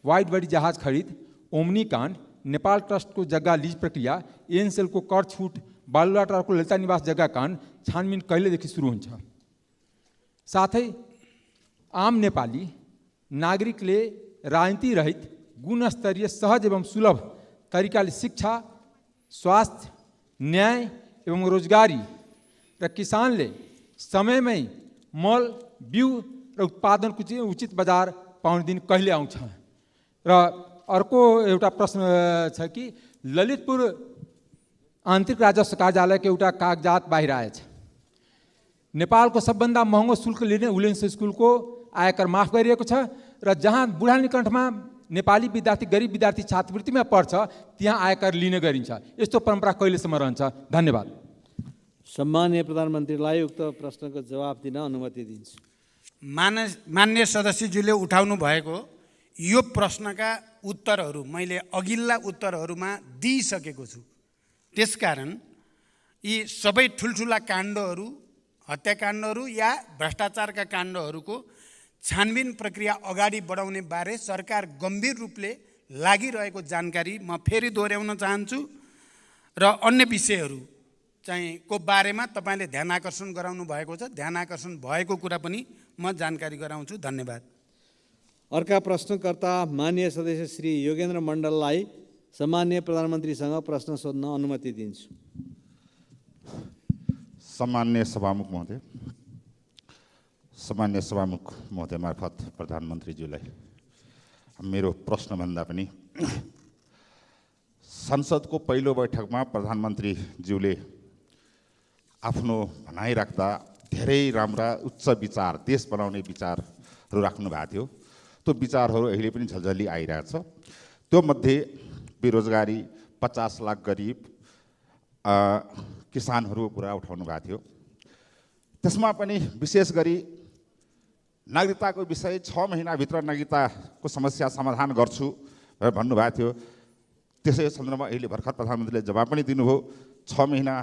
वाइड बडी जहाज खरिद, ओम्नी काण्ड, नेपाल ट्रस्टको जग्गा लिज प्रक्रिया, एनसेलको कर छुट, बालुवाटारको ललिता निवास जग्गा काण्ड छानबिन कहिलेदेखि सुरु हुन्छ? साथै आम नेपाली नागरिकले राजनीति रहित गुणस्तरीय सहज एवं सुलभ तरिकाले शिक्षा, स्वास्थ्य, न्याय एवं रोजगारी र किसानले समयमै मल, बिउ र उत्पादनको उचित बजार पाउने दिन कहिले आउँछ? र अर्को एउटा प्रश्न छ कि ललितपुर आन्तरिक राजस्व कार्यालयको एउटा कागजात बाहिर आएछ। नेपालको सबभन्दा महँगो शुल्क लिने उलेन्स स्कुलको आयकर माफ गरिएको छ र जहाँ बुढा निकण्ठमा नेपाली विद्यार्थी, गरिब विद्यार्थी छात्रवृत्तिमा पढ्छ त्यहाँ आयकर लिने गरिन्छ। यस्तो परम्परा कहिलेसम्म रहन्छ? धन्यवाद। सम्माननीय प्रधानमन्त्रीलाई उक्त प्रश्नको जवाफ दिन अनुमति दिन्छु। मान्य सदस्यज्यूले उठाउनु भएको यो प्रश्नका उत्तरहरू मैले अघिल्ला उत्तरहरूमा दिइसकेको छु। त्यसकारण यी सबै ठुल्ठुला काण्डहरू, हत्याकाण्डहरू या भ्रष्टाचारका काण्डहरूको छानबिन प्रक्रिया अगाडि बढाउने बारे सरकार गम्भीर रूपले लागिरहेको जानकारी म फेरि दोहोऱ्याउन चाहन्छु र अन्य विषयहरू चाहिँ को बारेमा तपाईँले ध्यान आकर्षण गराउनु भएको छ। ध्यान आकर्षण भएको कुरा पनि म जानकारी गराउँछु। धन्यवाद। अर्का प्रश्नकर्ता मान्य सदस्य श्री योगेन्द्र मण्डललाई सम्माननीय प्रधानमन्त्रीसँग प्रश्न सोध्न अनुमति दिन्छु। सम्माननीय सभामुख महोदय मार्फत प्रधानमन्त्रीज्यूलाई मेरो प्रश्नभन्दा पनि संसदको पहिलो बैठकमा प्रधानमन्त्रीज्यूले आफ्नो भनाइ राख्दा धेरै राम्रा उच्च विचार, देश बनाउने विचारहरू राख्नु भएको थियो। त्यो विचारहरू अहिले पनि झल्झली आइरहेछ। त्यो मध्ये बेरोजगारी, 50 लाख गरिब, किसानहरूको कुरा उठाउनु भएको थियो। त्यसमा पनि विशेष गरी नागरिकताको विषय 6 महिनाभित्र नागरिकताको समस्या समाधान गर्छु भनेर भन्नुभएको थियो। त्यसै सन्दर्भमा अहिले भर्खर प्रधानमन्त्रीले जवाब पनि दिनुभयो, 6 महिना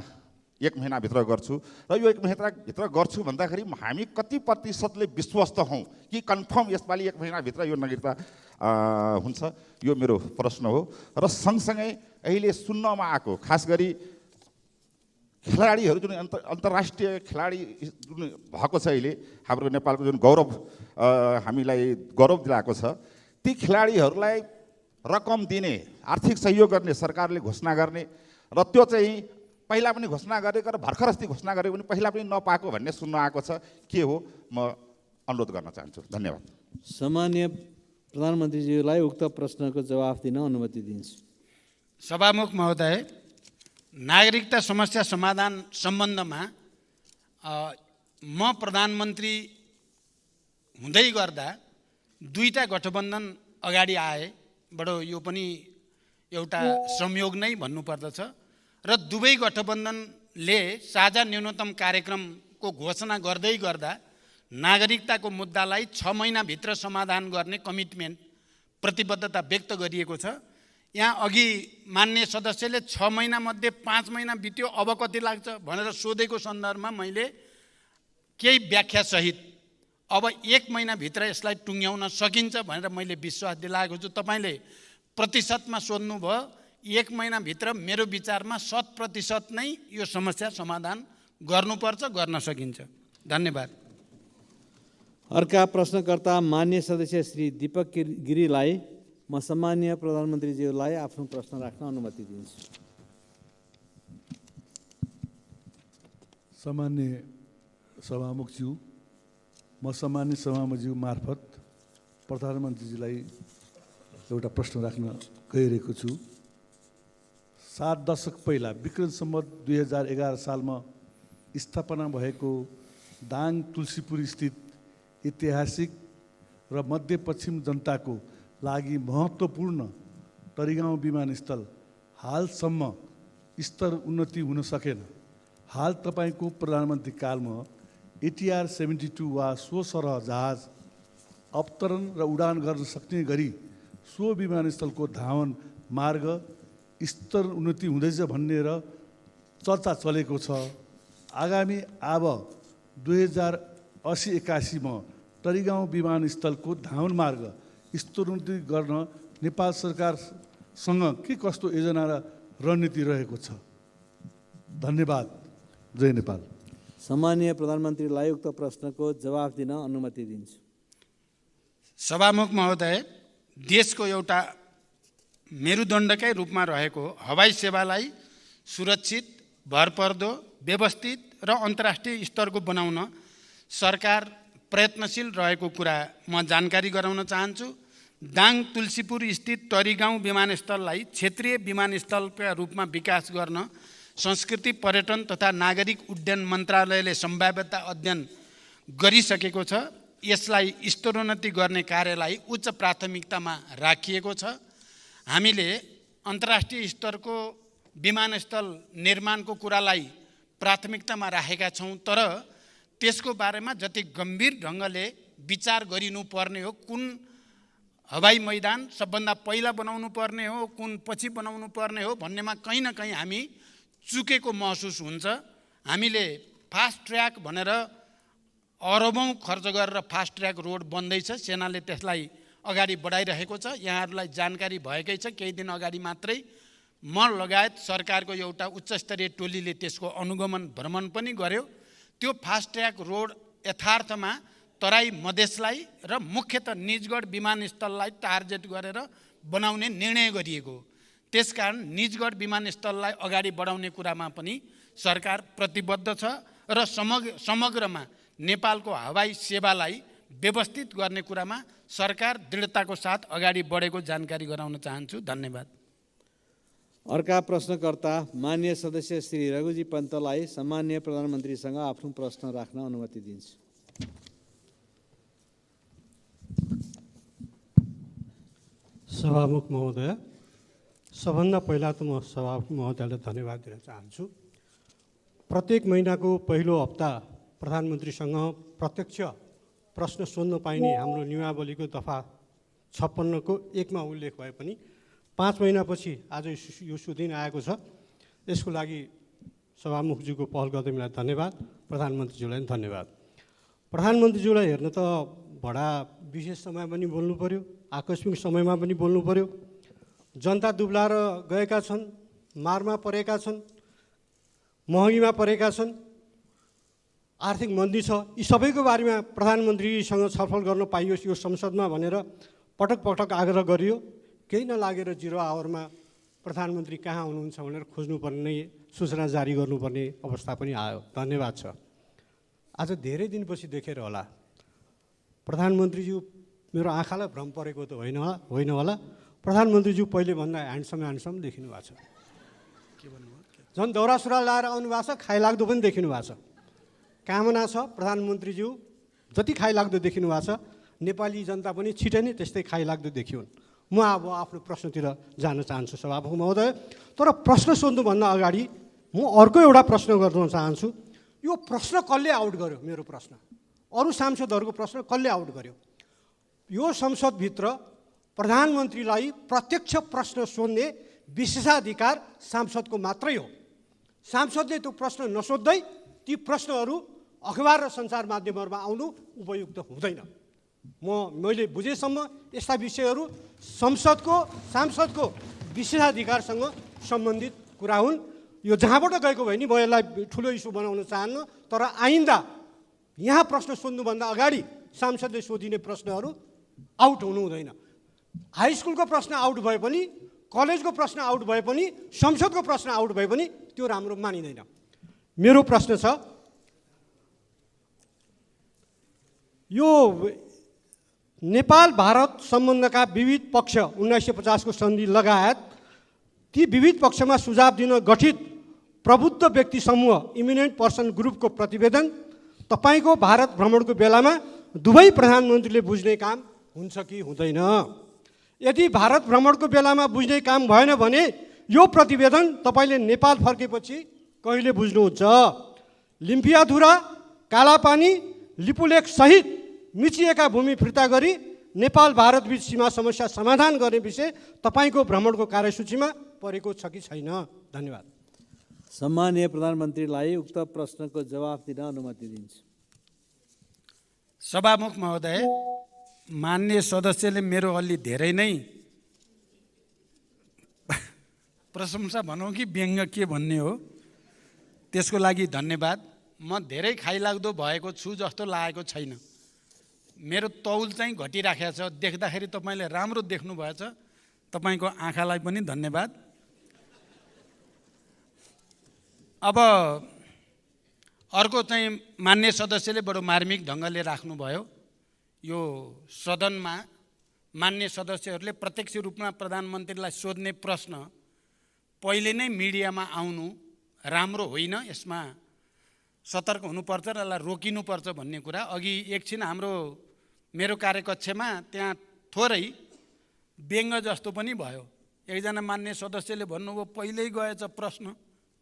1 महिनाभित्र गर्छु। र यो 1 महिनाभित्र गर्छु भन्दाखेरि हामी कति प्रतिशतले विश्वस्त हौँ कि कन्फर्म यसपालि 1 महिनाभित्र यो नागरिकता हुन्छ, यो मेरो प्रश्न हो। र सँगसँगै अहिले सुन्नमा आएको खास गरी खेलाडीहरू जुन अन्तर्राष्ट्रिय खेलाडी जुन भएको छ अहिले हाम्रो नेपालको जुन गौरव हामीलाई गौरव दिलाएको छ, ती खेलाडीहरूलाई रकम दिने, आर्थिक सहयोग गर्ने सरकारले घोषणा गर्ने र त्यो चाहिँ पहिला पनि घोषणा गरेको र भर्खर अस्ति घोषणा गरेको पनि पहिला पनि नपाएको भन्ने सुन्न आएको छ। के हो, म अनुरोध गर्न चाहन्छु। धन्यवाद। सम्माननीय प्रधानमन्त्रीज्यूलाई उक्त प्रश्नको जवाफ दिन अनुमति दिन्छु। सभामुख महोदय, नागरिकता समस्या समाधान सम्बन्धमा म प्रधानमन्त्री हुँदै गर्दा दुईटा गठबन्धन अगाडि आए। बडो यो पनि एउटा संयोग नै भन्नुपर्दछ। र दुवै गठबन्धनले साझा न्यूनतम कार्यक्रमको घोषणा गर्दै गर्दा नागरिकताको मुद्दालाई 6 महिनाभित्र समाधान गर्ने कमिटमेन्ट, प्रतिबद्धता व्यक्त गरिएको छ। यहाँ अघि मान्य सदस्यले 6 महिनामध्ये 5 महिना बित्यो, अब कति लाग्छ भनेर सोधेको सन्दर्भमा मैले केही व्याख्यासहित अब 1 महिनाभित्र यसलाई टुङ्ग्याउन सकिन्छ भनेर मैले विश्वास दिलाएको छु। तपाईँले प्रतिशतमा सोध्नुभयो, 1 महिनाभित्र मेरो विचारमा 100% नै यो समस्या समाधान गर्नुपर्छ, गर्न सकिन्छ। धन्यवाद। अर्का प्रश्नकर्ता मान्य सदस्य श्री दीपक गिरीलाई म सम्माननीय प्रधानमन्त्रीज्यूलाई आफ्नो प्रश्न राख्न अनुमति दिन्छु। सम्मान्य सभामुखज्यू, म सम्मान्य सभामुखज्यू मार्फत प्रधानमन्त्रीजीलाई एउटा प्रश्न राख्न गइरहेको छु। 7 दशक पहिला विक्रम सम्वत 2011 सालमा स्थापना भएको दाङ तुलसीपुर स्थित ऐतिहासिक र मध्यपश्चिम जनताको लागि महत्त्वपूर्ण तरिगाउँ विमानस्थल हालसम्म स्तर उन्नति हुन सकेन। हाल तपाईँको प्रधानमन्त्री कालमा ATR 72 वा सो सरह जहाज अवतरण र उडान गर्न सक्ने गरी सो विमानस्थलको धावन मार्ग स्तर उन्नति हुँदैछ भन्ने र चर्चा चलेको छ। आगामी अब 2080-81 मा तरिगाउँ विमानस्थलको धावन मार्ग स्तरोन्नति गर्न नेपाल सरकारसँग के कस्तो योजना र रणनीति रहेको छ? धन्यवाद। जय नेपाल। सम्माननीय प्रधानमन्त्रीलाई उक्त प्रश्नको जवाफ दिन अनुमति दिन्छु। सभामुख महोदय, देशको एउटा मेरुदण्डकै रूपमा रहेको हवाई सेवालाई सुरक्षित, भरपर्दो, व्यवस्थित र अन्तर्राष्ट्रिय स्तरको बनाउन सरकार प्रयत्नशील रहेको कुरा म जानकारी गराउन चाहन्छु। दाङ तुलसीपुर स्थित तरिगाउँ विमानस्थललाई क्षेत्रीय विमानस्थलका रूपमा विकास गर्न संस्कृति, पर्यटन तथा नागरिक उड्डयन मन्त्रालयले सम्भाव्यता अध्ययन गरिसकेको छ। यसलाई स्तरोन्नति गर्ने कार्यलाई उच्च प्राथमिकतामा राखिएको छ। हामीले अन्तर्राष्ट्रिय स्तरको विमानस्थल निर्माणको कुरालाई प्राथमिकतामा राखेका छौँ, तर त्यसको बारेमा जति गम्भीर ढङ्गले विचार गरिनुपर्ने हो, कुन हवाई मैदान सबभन्दा पहिला बनाउनु पर्ने हो, कुन पछि बनाउनु पर्ने हो भन्नेमा कहीँ न कहीँ हामी चुकेको महसुस हुन्छ। हामीले फास्ट ट्र्याक भनेर अरबौँ खर्च गरेर फास्ट ट्र्याक रोड बन्दैछ, सेनाले त्यसलाई अगाडि बढाइरहेको छ। यहाँहरूलाई जानकारी भएकै छ, केही दिन अगाडि मात्रै म लगायत सरकारको एउटा उच्चस्तरीय टोलीले त्यसको अनुगमन भ्रमण पनि गर्यो। त्यो फास्ट ट्र्याक रोड यथार्थमा तराई मधेसलाई र मुख्यतः निजगढ विमानस्थललाई टार्गेट गरेर बनाउने निर्णय गरिएको। त्यसकारण निजगढ विमानस्थललाई अगाडि बढाउने कुरामा पनि सरकार प्रतिबद्ध छ र समग्रमा नेपालको हवाई सेवालाई व्यवस्थित गर्ने कुरामा सरकार दृढताको साथ अगाडि बढेको जानकारी गराउन चाहन्छु। धन्यवाद। अर्का प्रश्नकर्ता मान्य सदस्य श्री रघुजी पन्तलाई सम्मान्य प्रधानमन्त्रीसँग आफ्नो प्रश्न राख्न अनुमति दिन्छु। सभामुख महोदय, सबभन्दा पहिला त म सभामुख महोदयलाई धन्यवाद दिन चाहन्छु। प्रत्येक महिनाको पहिलो हप्ता प्रधानमन्त्रीसँग प्रत्यक्ष प्रश्न सोध्न पाइने हाम्रो नियमावलीको दफा 56 को 1 मा उल्लेख भए पनि 5 महिनापछि आज यो सुदिन आएको छ। यसको लागि सभामुखज्यूको पहल कदमीलाई धन्यवाद, प्रधानमन्त्रीज्यूलाई पनि धन्यवाद। प्रधानमन्त्रीज्यूलाई हेर्न त बडा विशेष समय पनि बोल्नु पर्यो, आकस्मिक समयमा पनि बोल्नु पर्यो। जनता दुब्लाएर गएका छन्, मारमा परेका छन्, महँगीमा परेका छन्, आर्थिक मन्दी छ। यी सबैको बारेमा प्रधानमन्त्रीसँग छलफल गर्न पाइयोस् यो संसदमा भनेर पटक पटक आग्रह गरियो। केही नलागेर 0 आवरमा प्रधानमन्त्री कहाँ हुनुहुन्छ भनेर खोज्नुपर्ने, सूचना जारी गर्नुपर्ने अवस्था पनि आयो। धन्यवाद छ। आज धेरै दिनपछि देखेर होला प्रधानमन्त्रीज्यू, मेरो आँखालाई भ्रम परेको त होइन होला, प्रधानमन्त्रीज्यू पहिले भन्दा ह्यान्डसम देखिनु भएको छ। झन् दौरा सुरुवाल लाएर आउनु भएको छ, खाइलाग्दो पनि देखिनु भएको छ। कामना छ प्रधानमन्त्रीज्यू जति खाइलाग्दो देखिनु भएको छ, नेपाली जनता पनि छिटै नै त्यस्तै खाइलाग्दो देखिउन्। म अब आफ्नो प्रश्नतिर जान चाहन्छु सभामुख महोदय। तर प्रश्न सोध्नुभन्दा अगाडि म अर्को एउटा प्रश्न गर्न चाहन्छु। यो प्रश्न कसले आउट गर्यो? मेरो प्रश्न, अरू सांसदहरूको प्रश्न कसले आउट गर्यो? यो संसदभित्र प्रधानमन्त्रीलाई प्रत्यक्ष प्रश्न सोध्ने विशेषाधिकार सांसदको मात्रै हो। सांसदले त्यो प्रश्न नसोध्दै ती प्रश्नहरू अखबार र सञ्चार माध्यमहरूमा आउनु उपयुक्त हुँदैन। मैले बुझेसम्म यस्ता विषयहरू सांसदको विशेषाधिकारसँग सम्बन्धित कुरा हुन्। यो जहाँबाट गएको भए नि म यसलाई ठुलो इस्यु बनाउन चाहन्न, तर आइन्दा यहाँ प्रश्न सोध्नुभन्दा अगाडि सांसदले सोधिने प्रश्नहरू आउट हुनु हुँदैन। हाई स्कुलको प्रश्न आउट भए पनि, कलेजको प्रश्न आउट भए पनि, संसदको प्रश्न आउट भए पनि त्यो राम्रो मानिँदैन। मेरो प्रश्न छ, यो नेपाल भारत सम्बन्धका विविध पक्ष 1950 को सन्धि लगायत ती विविध पक्षमा सुझाव दिन गठित प्रबुद्ध व्यक्ति समूह इमिनेन्ट पर्सन ग्रुपको प्रतिवेदन तपाईको भारत भ्रमणको बेलामा दुवै प्रधानमन्त्रीले बुझ्ने काम हुन्छ कि हुँदैन? यदि भारत भ्रमणको बेलामा बुझ्ने काम भएन भने यो प्रतिवेदन तपाईले नेपाल फर्केपछि कहिले बुझ्नुहुन्छ? लिम्पियाधुरा, कालापानी, लिपुलेख सहित मिचिएका भूमि फिर्ता गरी नेपाल भारत बीच सीमा समस्या समाधान गर्ने विषय तपाईको भ्रमणको कार्यसूचीमा परेको छ कि छैन? धन्यवाद। सम्माननीय प्रधानमन्त्रीलाई उक्त प्रश्नको जवाफ दिन अनुमति दिन्छु। सभामुख महोदय, माननीय सदस्यले मेरो अलि धेरै नै प्रशंसा भनौँ कि व्यङ्ग के भन्ने हो, त्यसको लागि धन्यवाद। म धेरै खाइलाग्दो भएको छु जस्तो लागेको छैन। मेरो तौल चाहिँ घटिराखेको छ, देख्दाखेरि तपाईँले राम्रो देख्नुभएछ। तपाईँको आँखालाई पनि धन्यवाद। अब अर्को चाहिँ मान्य सदस्यले बडो मार्मिक ढङ्गले राख्नुभयो। यो सदनमा मान्य सदस्यहरूले प्रत्यक्ष रूपमा प्रधानमन्त्रीलाई सोध्ने प्रश्न पहिले नै मिडियामा आउनु राम्रो होइन, यसमा सतर्क हुनुपर्छ र यसलाई रोकिनुपर्छ भन्ने कुरा। अघि एकछिन मेरो कार्यकक्षमा त्यहाँ थोरै व्यङ्ग जस्तो पनि भयो। एकजना मान्य सदस्यले भन्नुभयो पहिल्यै गएछ प्रश्न,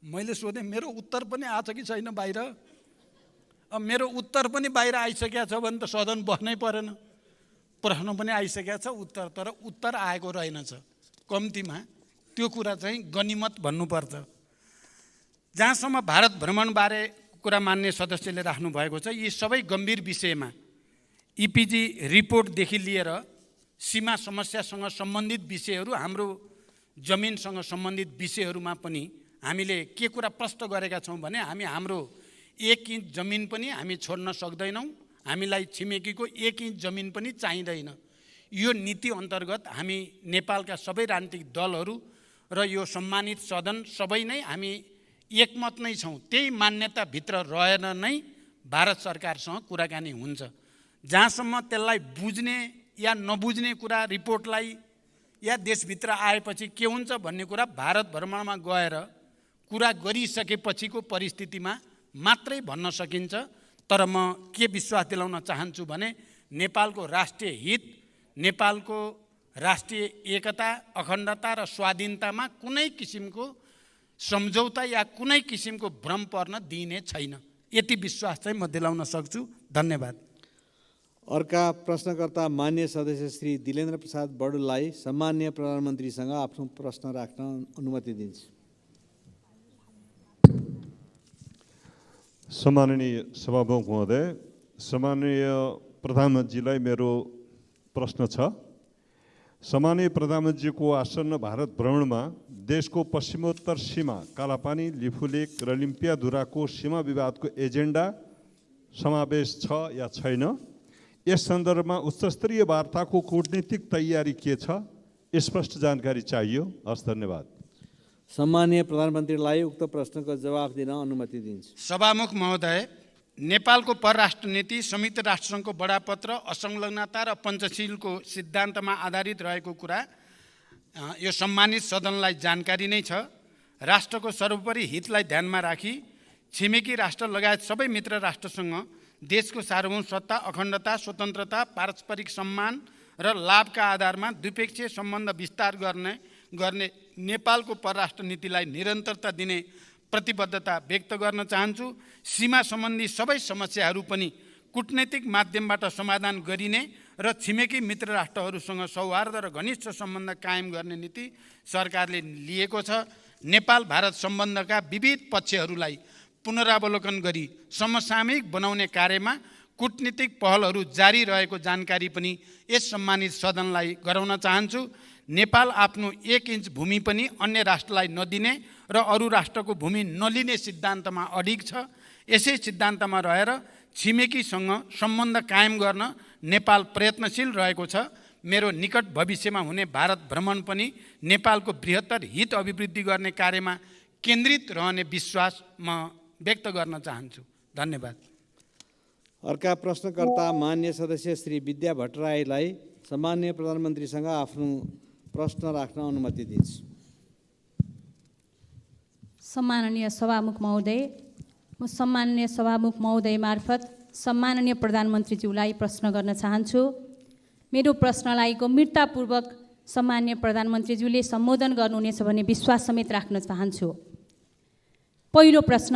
मैले सोधेँ मेरो उत्तर पनि आछ कि छैन बाहिर? अब मेरो उत्तर पनि बाहिर आइसकेको छ भने त सदन बस्नै परेन। प्रश्न पनि आइसकेको छ, तर उत्तर आएको रहेनछ। कम्तीमा त्यो कुरा चाहिँ गनिमत भन्नुपर्छ। जहाँसम्म भारत भ्रमणबारे कुरा मान्य सदस्यले राख्नुभएको छ, यी सबै गम्भीर विषयमा इपिजी रिपोर्टदेखि लिएर सीमा समस्यासँग सम्बन्धित विषयहरू, हाम्रो जमिनसँग सम्बन्धित विषयहरूमा पनि हामीले के कुरा प्रश्न गरेका छौँ भने हाम्रो 1 इन्च जमिन पनि हामी छोड्न सक्दैनौँ, हामीलाई छिमेकीको 1 इन्च जमिन पनि चाहिँदैन। यो नीति अन्तर्गत हामी नेपालका सबै राजनीतिक दलहरू र यो सम्मानित सदन सबै नै हामी एकमत नै छौँ। त्यही मान्यताभित्र रहेर नै भारत सरकारसँग कुराकानी हुन्छ। जहाँसम्म त्यसलाई बुझ्ने या नबुझ्ने कुरा रिपोर्टलाई या देशभित्र आएपछि के हुन्छ भन्ने कुरा भारत भ्रमणमा गएर कुरा गरिसकेपछिको परिस्थितिमा मात्रै भन्न सकिन्छ। तर म के विश्वास दिलाउन चाहन्छु भने नेपालको राष्ट्रिय हित, नेपालको राष्ट्रिय एकता, अखण्डता र स्वाधीनतामा कुनै किसिमको सम्झौता या कुनै किसिमको भ्रम पर्न दिइने छैन। यति विश्वास चाहिँ म दिलाउन सक्छु। धन्यवाद। अर्का प्रश्नकर्ता मान्य सदस्य श्री दिलेन्द्र प्रसाद बडुललाई सम्मान्य प्रधानमन्त्रीसँग आफ्नो प्रश्न राख्न अनुमति दिन्छु। सम्माननीय सभामुख महोदय, सम्माननीय प्रधानमन्त्रीलाई मेरो प्रश्न छ। सम्माननीय प्रधानमन्त्रीको आसन्न भारत भ्रमणमा देशको पश्चिमोत्तर सीमा कालापानी, लिफुलेक र लिम्पियाधुराको सीमा विवादको एजेन्डा समावेश छ या छैन? यस सन्दर्भमा उच्चस्तरीय वार्ताको कूटनीतिक तयारी के छ? स्पष्ट जानकारी चाहियो। हस्, धन्यवाद। सम्माननीय प्रधानमन्त्रीलाई उक्त प्रश्नको जवाफ दिन अनुमति दिन्छु। सभामुख महोदय, नेपालको परराष्ट्र नीति संयुक्त राष्ट्रसङ्घको बडापत्र, असंलग्नता र पञ्चशीलको सिद्धान्तमा आधारित रहेको कुरा यो सम्मानित सदनलाई जानकारी नै छ। राष्ट्रको सर्वोपरि हितलाई ध्यानमा राखी छिमेकी राष्ट्र लगायत सबै मित्र राष्ट्रसँग देशको सार्वभौम सत्ता, अखण्डता, स्वतन्त्रता, पारस्परिक सम्मान र लाभका आधारमा द्विपक्षीय सम्बन्ध विस्तार गर्ने नेपालको परराष्ट्र नीतिलाई निरन्तरता दिने प्रतिबद्धता व्यक्त गर्न चाहन्छु। सीमा सम्बन्धी सबै समस्याहरू पनि कूटनैतिक माध्यमबाट समाधान गरिने र छिमेकी मित्र राष्ट्रहरूसँग सौहार्द र घनिष्ठ सम्बन्ध कायम गर्ने नीति सरकारले लिएको छ। नेपाल भारत सम्बन्धका विविध पक्षहरूलाई पुनरावलोकन गरी समसामयिक बनाउने कार्यमा कूटनीतिक पहलहरू जारी रहेको जानकारी पनि यस सम्मानित सदनलाई गराउन चाहन्छु। नेपाल आफ्नो 1 इन्च भूमि पनि अन्य राष्ट्रलाई नदिने र अरू राष्ट्रको भूमि नलिने सिद्धान्तमा अडिग छ। यसै सिद्धान्तमा रहेर छिमेकीसँग सम्बन्ध कायम गर्न नेपाल प्रयत्नशील रहेको छ। मेरो निकट भविष्यमा हुने भारत भ्रमण पनि नेपालको बृहत्तर हित अभिवृद्धि गर्ने कार्यमा केन्द्रित रहने विश्वास म व्यक्त गर्न चाहन्छु। धन्यवाद। अर्का प्रश्नकर्ता मान्य सदस्य श्री विद्या भट्टराईलाई सम्मान्य प्रधानमन्त्रीसँग आफ्नो प्रश्न राख्न अनुमति दिन्छु। सम्माननीय सभामुख महोदय, म सम्माननीय सभामुख महोदय मार्फत सम्माननीय प्रधानमन्त्रीज्यूलाई प्रश्न गर्न चाहन्छु। मेरो प्रश्नलाई गम्भीरतापूर्वक सम्माननीय प्रधानमन्त्रीज्यूले सम्बोधन गर्नुहुनेछ भन्ने विश्वास समेत राख्न चाहन्छु। पहिलो प्रश्न,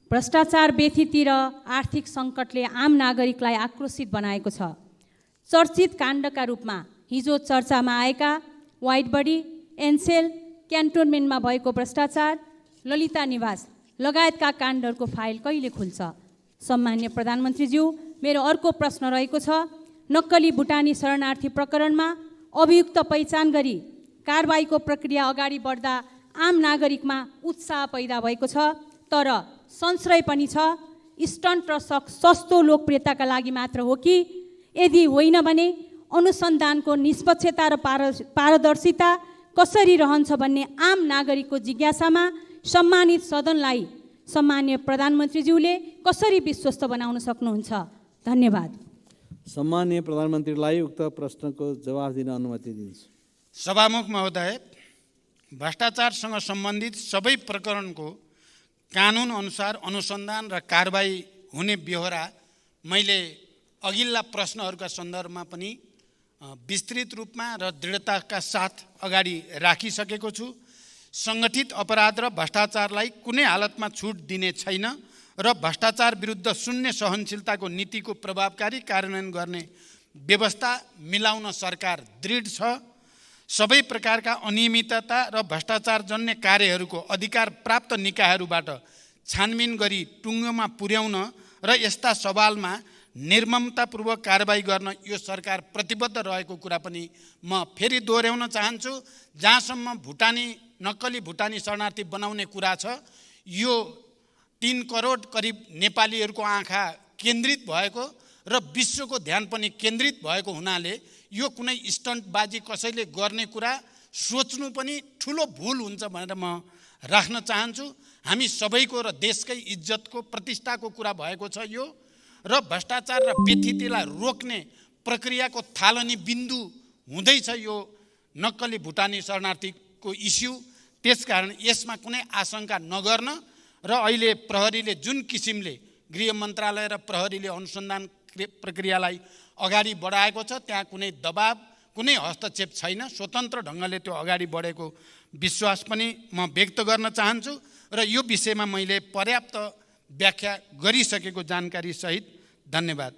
भ्रष्टाचार व्यथिति र आर्थिक सङ्कटले आम नागरिकलाई आक्रोशित बनाएको छ। चर्चित काण्डका रूपमा हिजो चर्चामा आएका व्हाइट बडी, एनसेल, क्यान्टोनमेन्टमा भएको भ्रष्टाचार, ललिता निवास लगायतका काण्डहरूको फाइल कहिले खुल्छ? सम्मान्य प्रधानमन्त्रीज्यू, मेरो अर्को प्रश्न रहेको छ। नक्कली भुटानी शरणार्थी प्रकरणमा अभियुक्त पहिचान गरी कारबाहीको प्रक्रिया अगाडि बढ्दा आम नागरिकमा उत्साह पैदा भएको छ, तर संशय पनि छ स्टन्ट र सस्तो लोकप्रियताका लागि मात्र हो कि? यदि होइन भने अनुसन्धानको निष्पक्षता र पारदर्शिता कसरी रहन्छ भन्ने आम नागरिकको जिज्ञासामा सम्मानित सदनलाई सम्मान्य प्रधानमन्त्रीज्यूले कसरी विश्वस्त बनाउन सक्नुहुन्छ? धन्यवाद। सम्मान्य प्रधानमन्त्रीलाई उक्त प्रश्नको जवाफ दिन अनुमति दिन्छु। सभामुख महोदय, भ्रष्टाचारसँग सम्बन्धित सबै प्रकरणको कानुन अनुसार अनुसन्धान र कारबाही हुने बेहोरा मैले अघिल्ला प्रश्नहरूका सन्दर्भमा पनि विस्तृत रूपमा र दृढताका साथ अगाडि राखिसकेको छु। सङ्गठित अपराध र भ्रष्टाचारलाई कुनै हालतमा छुट दिने छैन र भ्रष्टाचार विरुद्ध शून्य सहनशीलताको नीतिको प्रभावकारी कार्यान्वयन गर्ने व्यवस्था मिलाउन सरकार दृढ छ। सबै प्रकारका अनियमितता र भ्रष्टाचारजन्य कार्यहरूको अधिकार प्राप्त निकायहरूबाट छानबिन गरी टुङ्गोमा पुर्याउन र यस्ता सवालमा निर्ममतापूर्वक कारबाही गर्न यो सरकार प्रतिबद्ध रहेको कुरा पनि म फेरि दोहोऱ्याउन चाहन्छु। जहाँसम्म नक्कली भुटानी शरणार्थी बनाउने कुरा छ, यो 3 करोड करिब नेपालीहरूको आँखा केन्द्रित भएको र विश्वको ध्यान पनि केन्द्रित भएको हुनाले यो कुनै स्टन्टबाजी कसैले गर्ने कुरा सोच्नु पनि ठुलो भुल हुन्छ भनेर म राख्न चाहन्छु। हामी सबैको र देशकै इज्जतको प्रतिष्ठाको कुरा भएको छ यो, र भ्रष्टाचार र व्यथितिलाई रोक्ने प्रक्रियाको थालनी बिन्दु हुँदैछ यो नक्कली भुटानी शरणार्थीको इस्यु। त्यसकारण यसमा कुनै आशंका नगर्न र अहिले प्रहरीले जुन किसिमले गृह मन्त्रालय र प्रहरीले अनुसन्धान प्रक्रियालाई अगाडि बढाएको छ, त्यहाँ कुनै दबाब कुनै हस्तक्षेप छैन, स्वतन्त्र ढङ्गले त्यो अगाडि बढेको विश्वास पनि म व्यक्त गर्न चाहन्छु र यो विषयमा मैले पर्याप्त व्याख्या गरिसकेको जानकारी सहित धन्यवाद।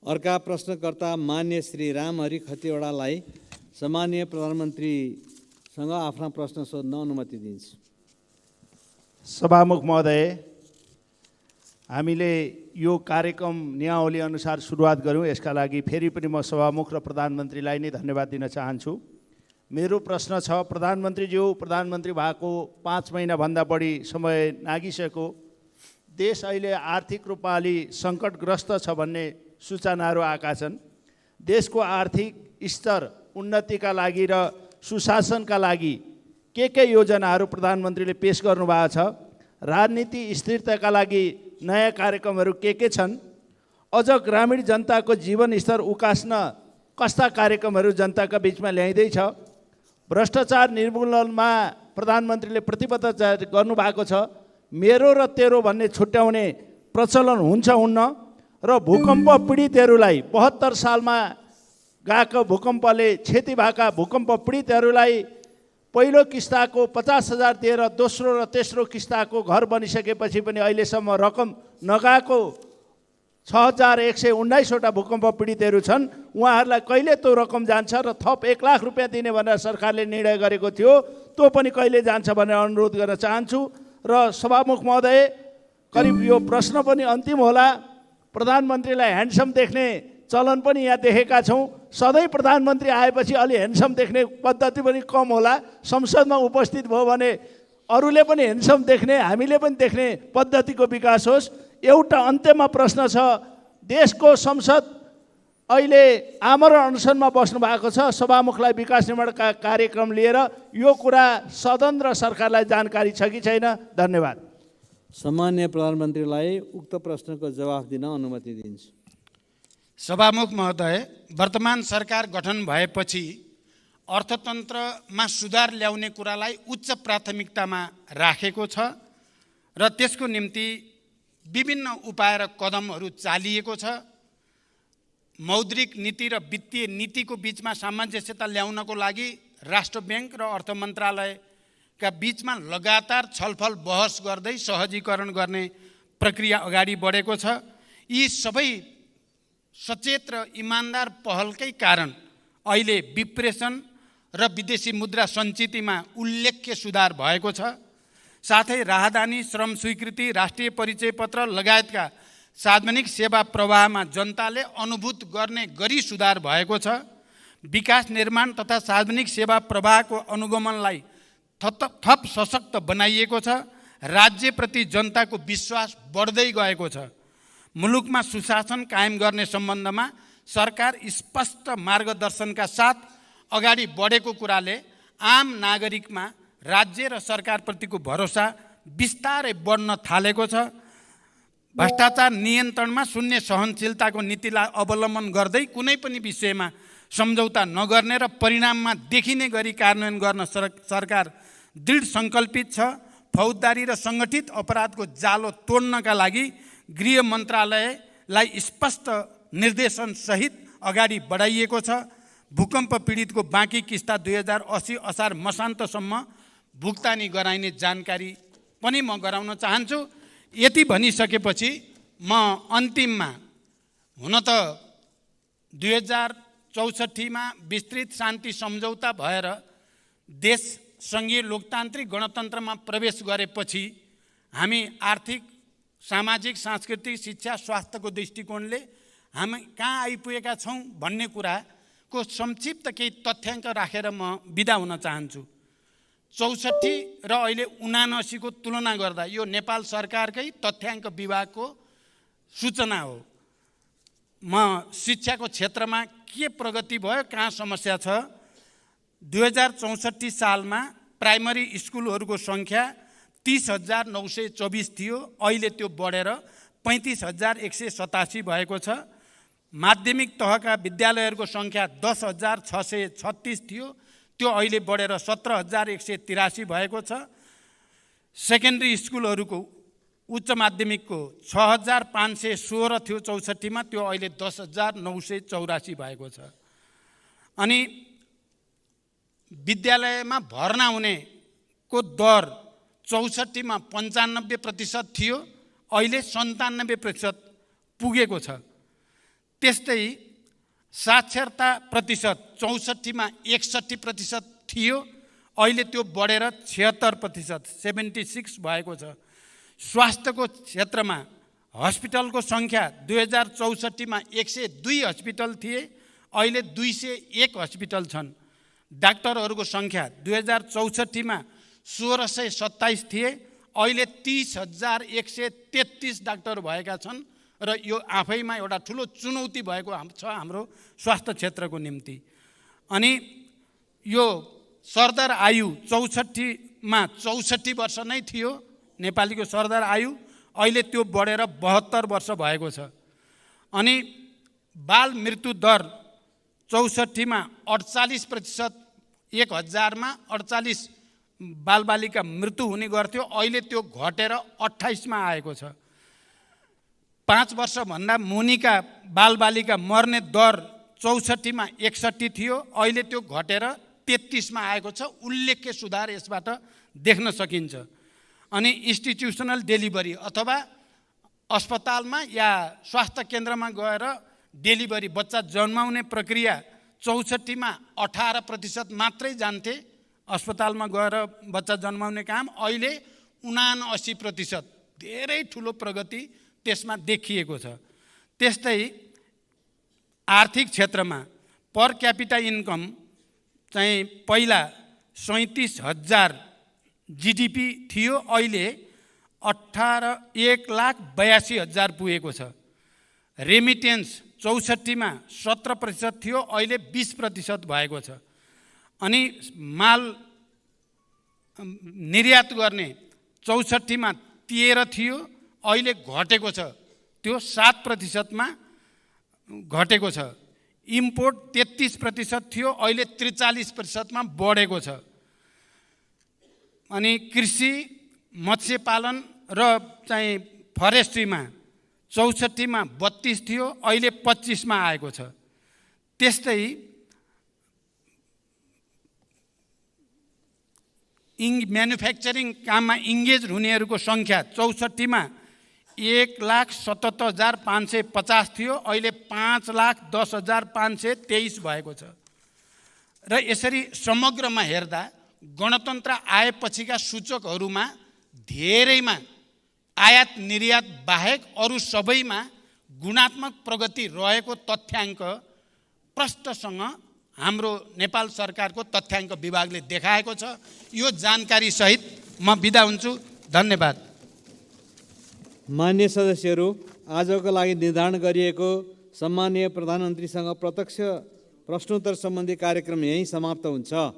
अर्का प्रश्नकर्ता मान्य श्री रामहरि खतिवडालाई सम्माननीय प्रधानमन्त्रीसँग आफ्ना प्रश्न सोध्न अनुमति दिन्छु। सभामुख महोदय, हामीले यो कार्यक्रम नियमावली अनुसार सुरुवात गऱ्यौँ। यसका लागि फेरि पनि म सभामुख र प्रधानमन्त्रीलाई नै धन्यवाद दिन चाहन्छु। मेरो प्रश्न छ, प्रधानमन्त्रीज्यू, प्रधानमन्त्री भएको 5 महिनाभन्दा बढी समय नागिसक्यो। देश अहिले आर्थिक रूपमा अलि सङ्कटग्रस्त छ भन्ने सूचनाहरू आएका छन्। देशको आर्थिक स्तर उन्नतिका लागि र सुशासनका लागि के योजनाहरू प्रधानमन्त्रीले पेश गर्नुभएको छ? राजनीति स्थिरताका लागि नयाँ कार्यक्रमहरू के छन्? अझ ग्रामीण जनताको जीवन स्तर उकास्न कस्ता कार्यक्रमहरू जनताका बिचमा ल्याइँदैछ? भ्रष्टाचार निर्मूलनमा प्रधानमन्त्रीले प्रतिबद्धता गर्नुभएको छ। मेरो र तेरो भन्ने छुट्याउने प्रचलन हुन्छ हुन्न? र भूकम्प पीडितहरूलाई 72 सालमा गएको भूकम्पले क्षति भएका भूकम्प पीडितहरूलाई पहिलो किस्ताको 50,000 दिएर दोस्रो र तेस्रो किस्ताको घर बनिसकेपछि पनि अहिलेसम्म रकम नगएको 6,119वटा भूकम्प पीडितहरू छन्। उहाँहरूलाई कहिले त्यो रकम जान्छ र थप 1 लाख रुपियाँ दिने भनेर सरकारले निर्णय गरेको थियो, त्यो पनि कहिले जान्छ भनेर अनुरोध गर्न चाहन्छु। र सभामुख महोदय, करिब यो प्रश्न पनि अन्तिम होला। प्रधानमन्त्रीलाई ह्यान्डसम देख्ने चलन पनि यहाँ देखेका छौँ। सधैँ प्रधानमन्त्री आएपछि अलि ह्यान्डसम देख्ने पद्धति पनि कम होला। संसदमा उपस्थित भयो भने अरूले पनि ह्यान्डसम देख्ने, हामीले पनि देख्ने पद्धतिको विकास होस्। एउटा अन्त्यमा प्रश्न छ, देशको संसद अहिले आमरण अनसनमा बस्नु भएको छ। सभामुखलाई विकास निर्माणका कार्यक्रम लिएर यो कुरा सदन र सरकारलाई जानकारी छ कि छैन? धन्यवाद। सम्माननीय प्रधानमन्त्रीलाई उक्त प्रश्नको जवाफ दिन अनुमति दिन्छु। सभामुख महोदय, वर्तमान सरकार गठन भएपछि अर्थतन्त्रमा सुधार ल्याउने कुरालाई उच्च प्राथमिकतामा राखेको छ र त्यसको निम्ति विभिन्न उपाय र कदमहरू चालिएको छ। मौद्रिक नीति र वित्तीय नीतिको बिचमा सामञ्जस्यता ल्याउनको लागि राष्ट्र ब्याङ्क र अर्थ मन्त्रालयका बिचमा लगातार छलफल बहस गर्दै सहजीकरण गर्ने प्रक्रिया अगाडि बढेको छ। यी सबै सचेत र इमान्दार पहलकै कारण अहिले विप्रेषण र विदेशी मुद्रा सञ्चितिमा उल्लेख्य सुधार भएको छ। साथै राहदानी, श्रम स्वीकृति, राष्ट्रिय परिचय पत्र लगायतका सार्वजनिक सेवा प्रवाहमा जनताले अनुभूत गर्ने गरी सुधार भएको छ। विकास निर्माण तथा सार्वजनिक सेवा प्रवाहको अनुगमनलाई थप सशक्त बनाइएको छ। राज्यप्रति जनताको विश्वास बढ्दै गएको छ। मुलुकमा सुशासन कायम गर्ने सम्बन्धमा सरकार स्पष्ट मार्गदर्शनका साथ अगाडि बढेको कुराले आम नागरिकमा राज्य र सरकारप्रतिको भरोसा बिस्तारै बढ्न थालेको छ। भ्रष्टाचार नियन्त्रणमा शून्य सहनशीलताको नीतिलाई अवलम्बन गर्दै कुनै पनि विषयमा सम्झौता नगर्ने र परिणाममा देखिने गरी कार्यान्वयन गर्न सरकार दृढ सङ्कल्पित छ। फौजदारी र सङ्गठित अपराधको जालो तोड्नका लागि गृह मन्त्रालयलाई स्पष्ट निर्देशन सहित अगाडि बढाइएको छ। भूकम्प पीडितको बाँकी किस्ता 2080 असार मसान्तसम्म भुक्तानी गराइने जानकारी पनि म गराउन चाहन्छु। यति भनिसकेपछि म अन्तिममा, हुन त 2064मा विस्तृत शान्ति सम्झौता भएर देश सङ्घीय लोकतान्त्रिक गणतन्त्रमा प्रवेश गरेपछि हामी आर्थिक, सामाजिक, सांस्कृतिक, शिक्षा, स्वास्थ्यको दृष्टिकोणले हामी कहाँ आइपुगेका छौँ भन्ने कुराको संक्षिप्त केही तथ्याङ्क राखेर म बिदा हुन चाहन्छु। 64 र अहिले 79 को तुलना गर्दा यो नेपाल सरकारकै तथ्याङ्क विभागको सूचना हो। म शिक्षाको क्षेत्रमा के प्रगति भयो, कहाँ समस्या छ? 2064 सालमा प्राइमरी स्कुलहरूको सङ्ख्या 30,924 थियो, अहिले त्यो बढेर 35,187 भएको छ। माध्यमिक तहका विद्यालयहरूको सङ्ख्या 10,636 थियो, त्यो अहिले बढेर 17,183 भएको छ। सेकेन्ड्री स्कुलहरूको उच्च माध्यमिकको 6,516 थियो 64मा, त्यो अहिले 10,984 भएको छ। अनि विद्यालयमा भर्ना हुनेको दर 64 मा 95% थियो, अहिले 97% पुगेको छ। त्यस्तै साक्षरता प्रतिशत 64 मा 61% थियो, अहिले त्यो बढेर 76% 76 भएको छ। स्वास्थ्यको क्षेत्रमा हस्पिटलको सङ्ख्या 2064 मा 102 हस्पिटल थिए, अहिले 201 हस्पिटल छन्। डाक्टरहरूको सङ्ख्या 2064 मा 1627 थिए, अहिले 30,133 डाक्टर भएका छन् र यो आफैमा एउटा ठुलो चुनौती भएको छ हाम्रो स्वास्थ्य क्षेत्रको निम्ति। अनि यो सरदर आयु 64 मा 64 वर्ष नै थियो नेपालीको सरदर आयु, अहिले त्यो बढेर 72 वर्ष भएको छ। अनि बाल मृत्यु दर 64 मा 48%, 1000 मा 48 बालबालिका मृत्यु हुने गर्थ्यो, अहिले त्यो घटेर 28 मा आएको छ। 5 वर्षभन्दा मुनिका बालबालिका मर्ने दर 64 मा 61 थियो, अहिले त्यो घटेर 33 मा आएको छ। उल्लेख्य सुधार यसबाट देख्न सकिन्छ। अनि इन्स्टिट्युसनल डेलिभरी अथवा अस्पतालमा या स्वास्थ्य केन्द्रमा गएर डेलिभरी बच्चा जन्माउने प्रक्रिया 64 मा 18% मात्रै जान्थे अस्पतालमा गएर बच्चा जन्माउने काम, अहिले 79%, धेरै ठुलो प्रगति त्यसमा देखिएको छ। त्यस्तै आर्थिक क्षेत्रमा पर क्यापिटा इन्कम चाहिँ पहिला 37,000 GDP थियो, अहिले 1,82,000 पुगेको छ। रेमिटेन्स 64 मा 17% थियो, अहिले 20% भएको छ। अनि माल निर्यात गर्ने 64 मा 13 थियो, अहिले घटेको छ, त्यो 7% मा घटेको छ। इम्पोर्ट 33% थियो, अहिले 43% मा बढेको छ। अनि कृषि मत्स्य पालन र चाहिँ फरेस्ट्रीमा 64 मा 32 थियो, अहिले 25 मा आएको छ। त्यस्तै म्यानुफ्याक्चरिङ काममा इङ्गेज हुनेहरूको सङ्ख्या 64 मा 1,77,550 थियो, अहिले 5,10,523 भएको छ। र यसरी समग्रमा हेर्दा गणतन्त्र आएपछिका सूचकहरूमा धेरैमा आयात निर्यात बाहेक अरू सबैमा गुणात्मक प्रगति रहेको तथ्याङ्क प्रष्टसँग हाम्रो नेपाल सरकारको तथ्याङ्क विभागले देखाएको छ। यो जानकारी सहित म बिदा हुन्छु। धन्यवाद। मान्य सदस्यहरू, आजको लागि निर्धारण गरिएको सम्माननीय प्रधानमन्त्रीसँग प्रत्यक्ष प्रश्नोत्तर सम्बन्धी कार्यक्रम यहीँ समाप्त हुन्छ।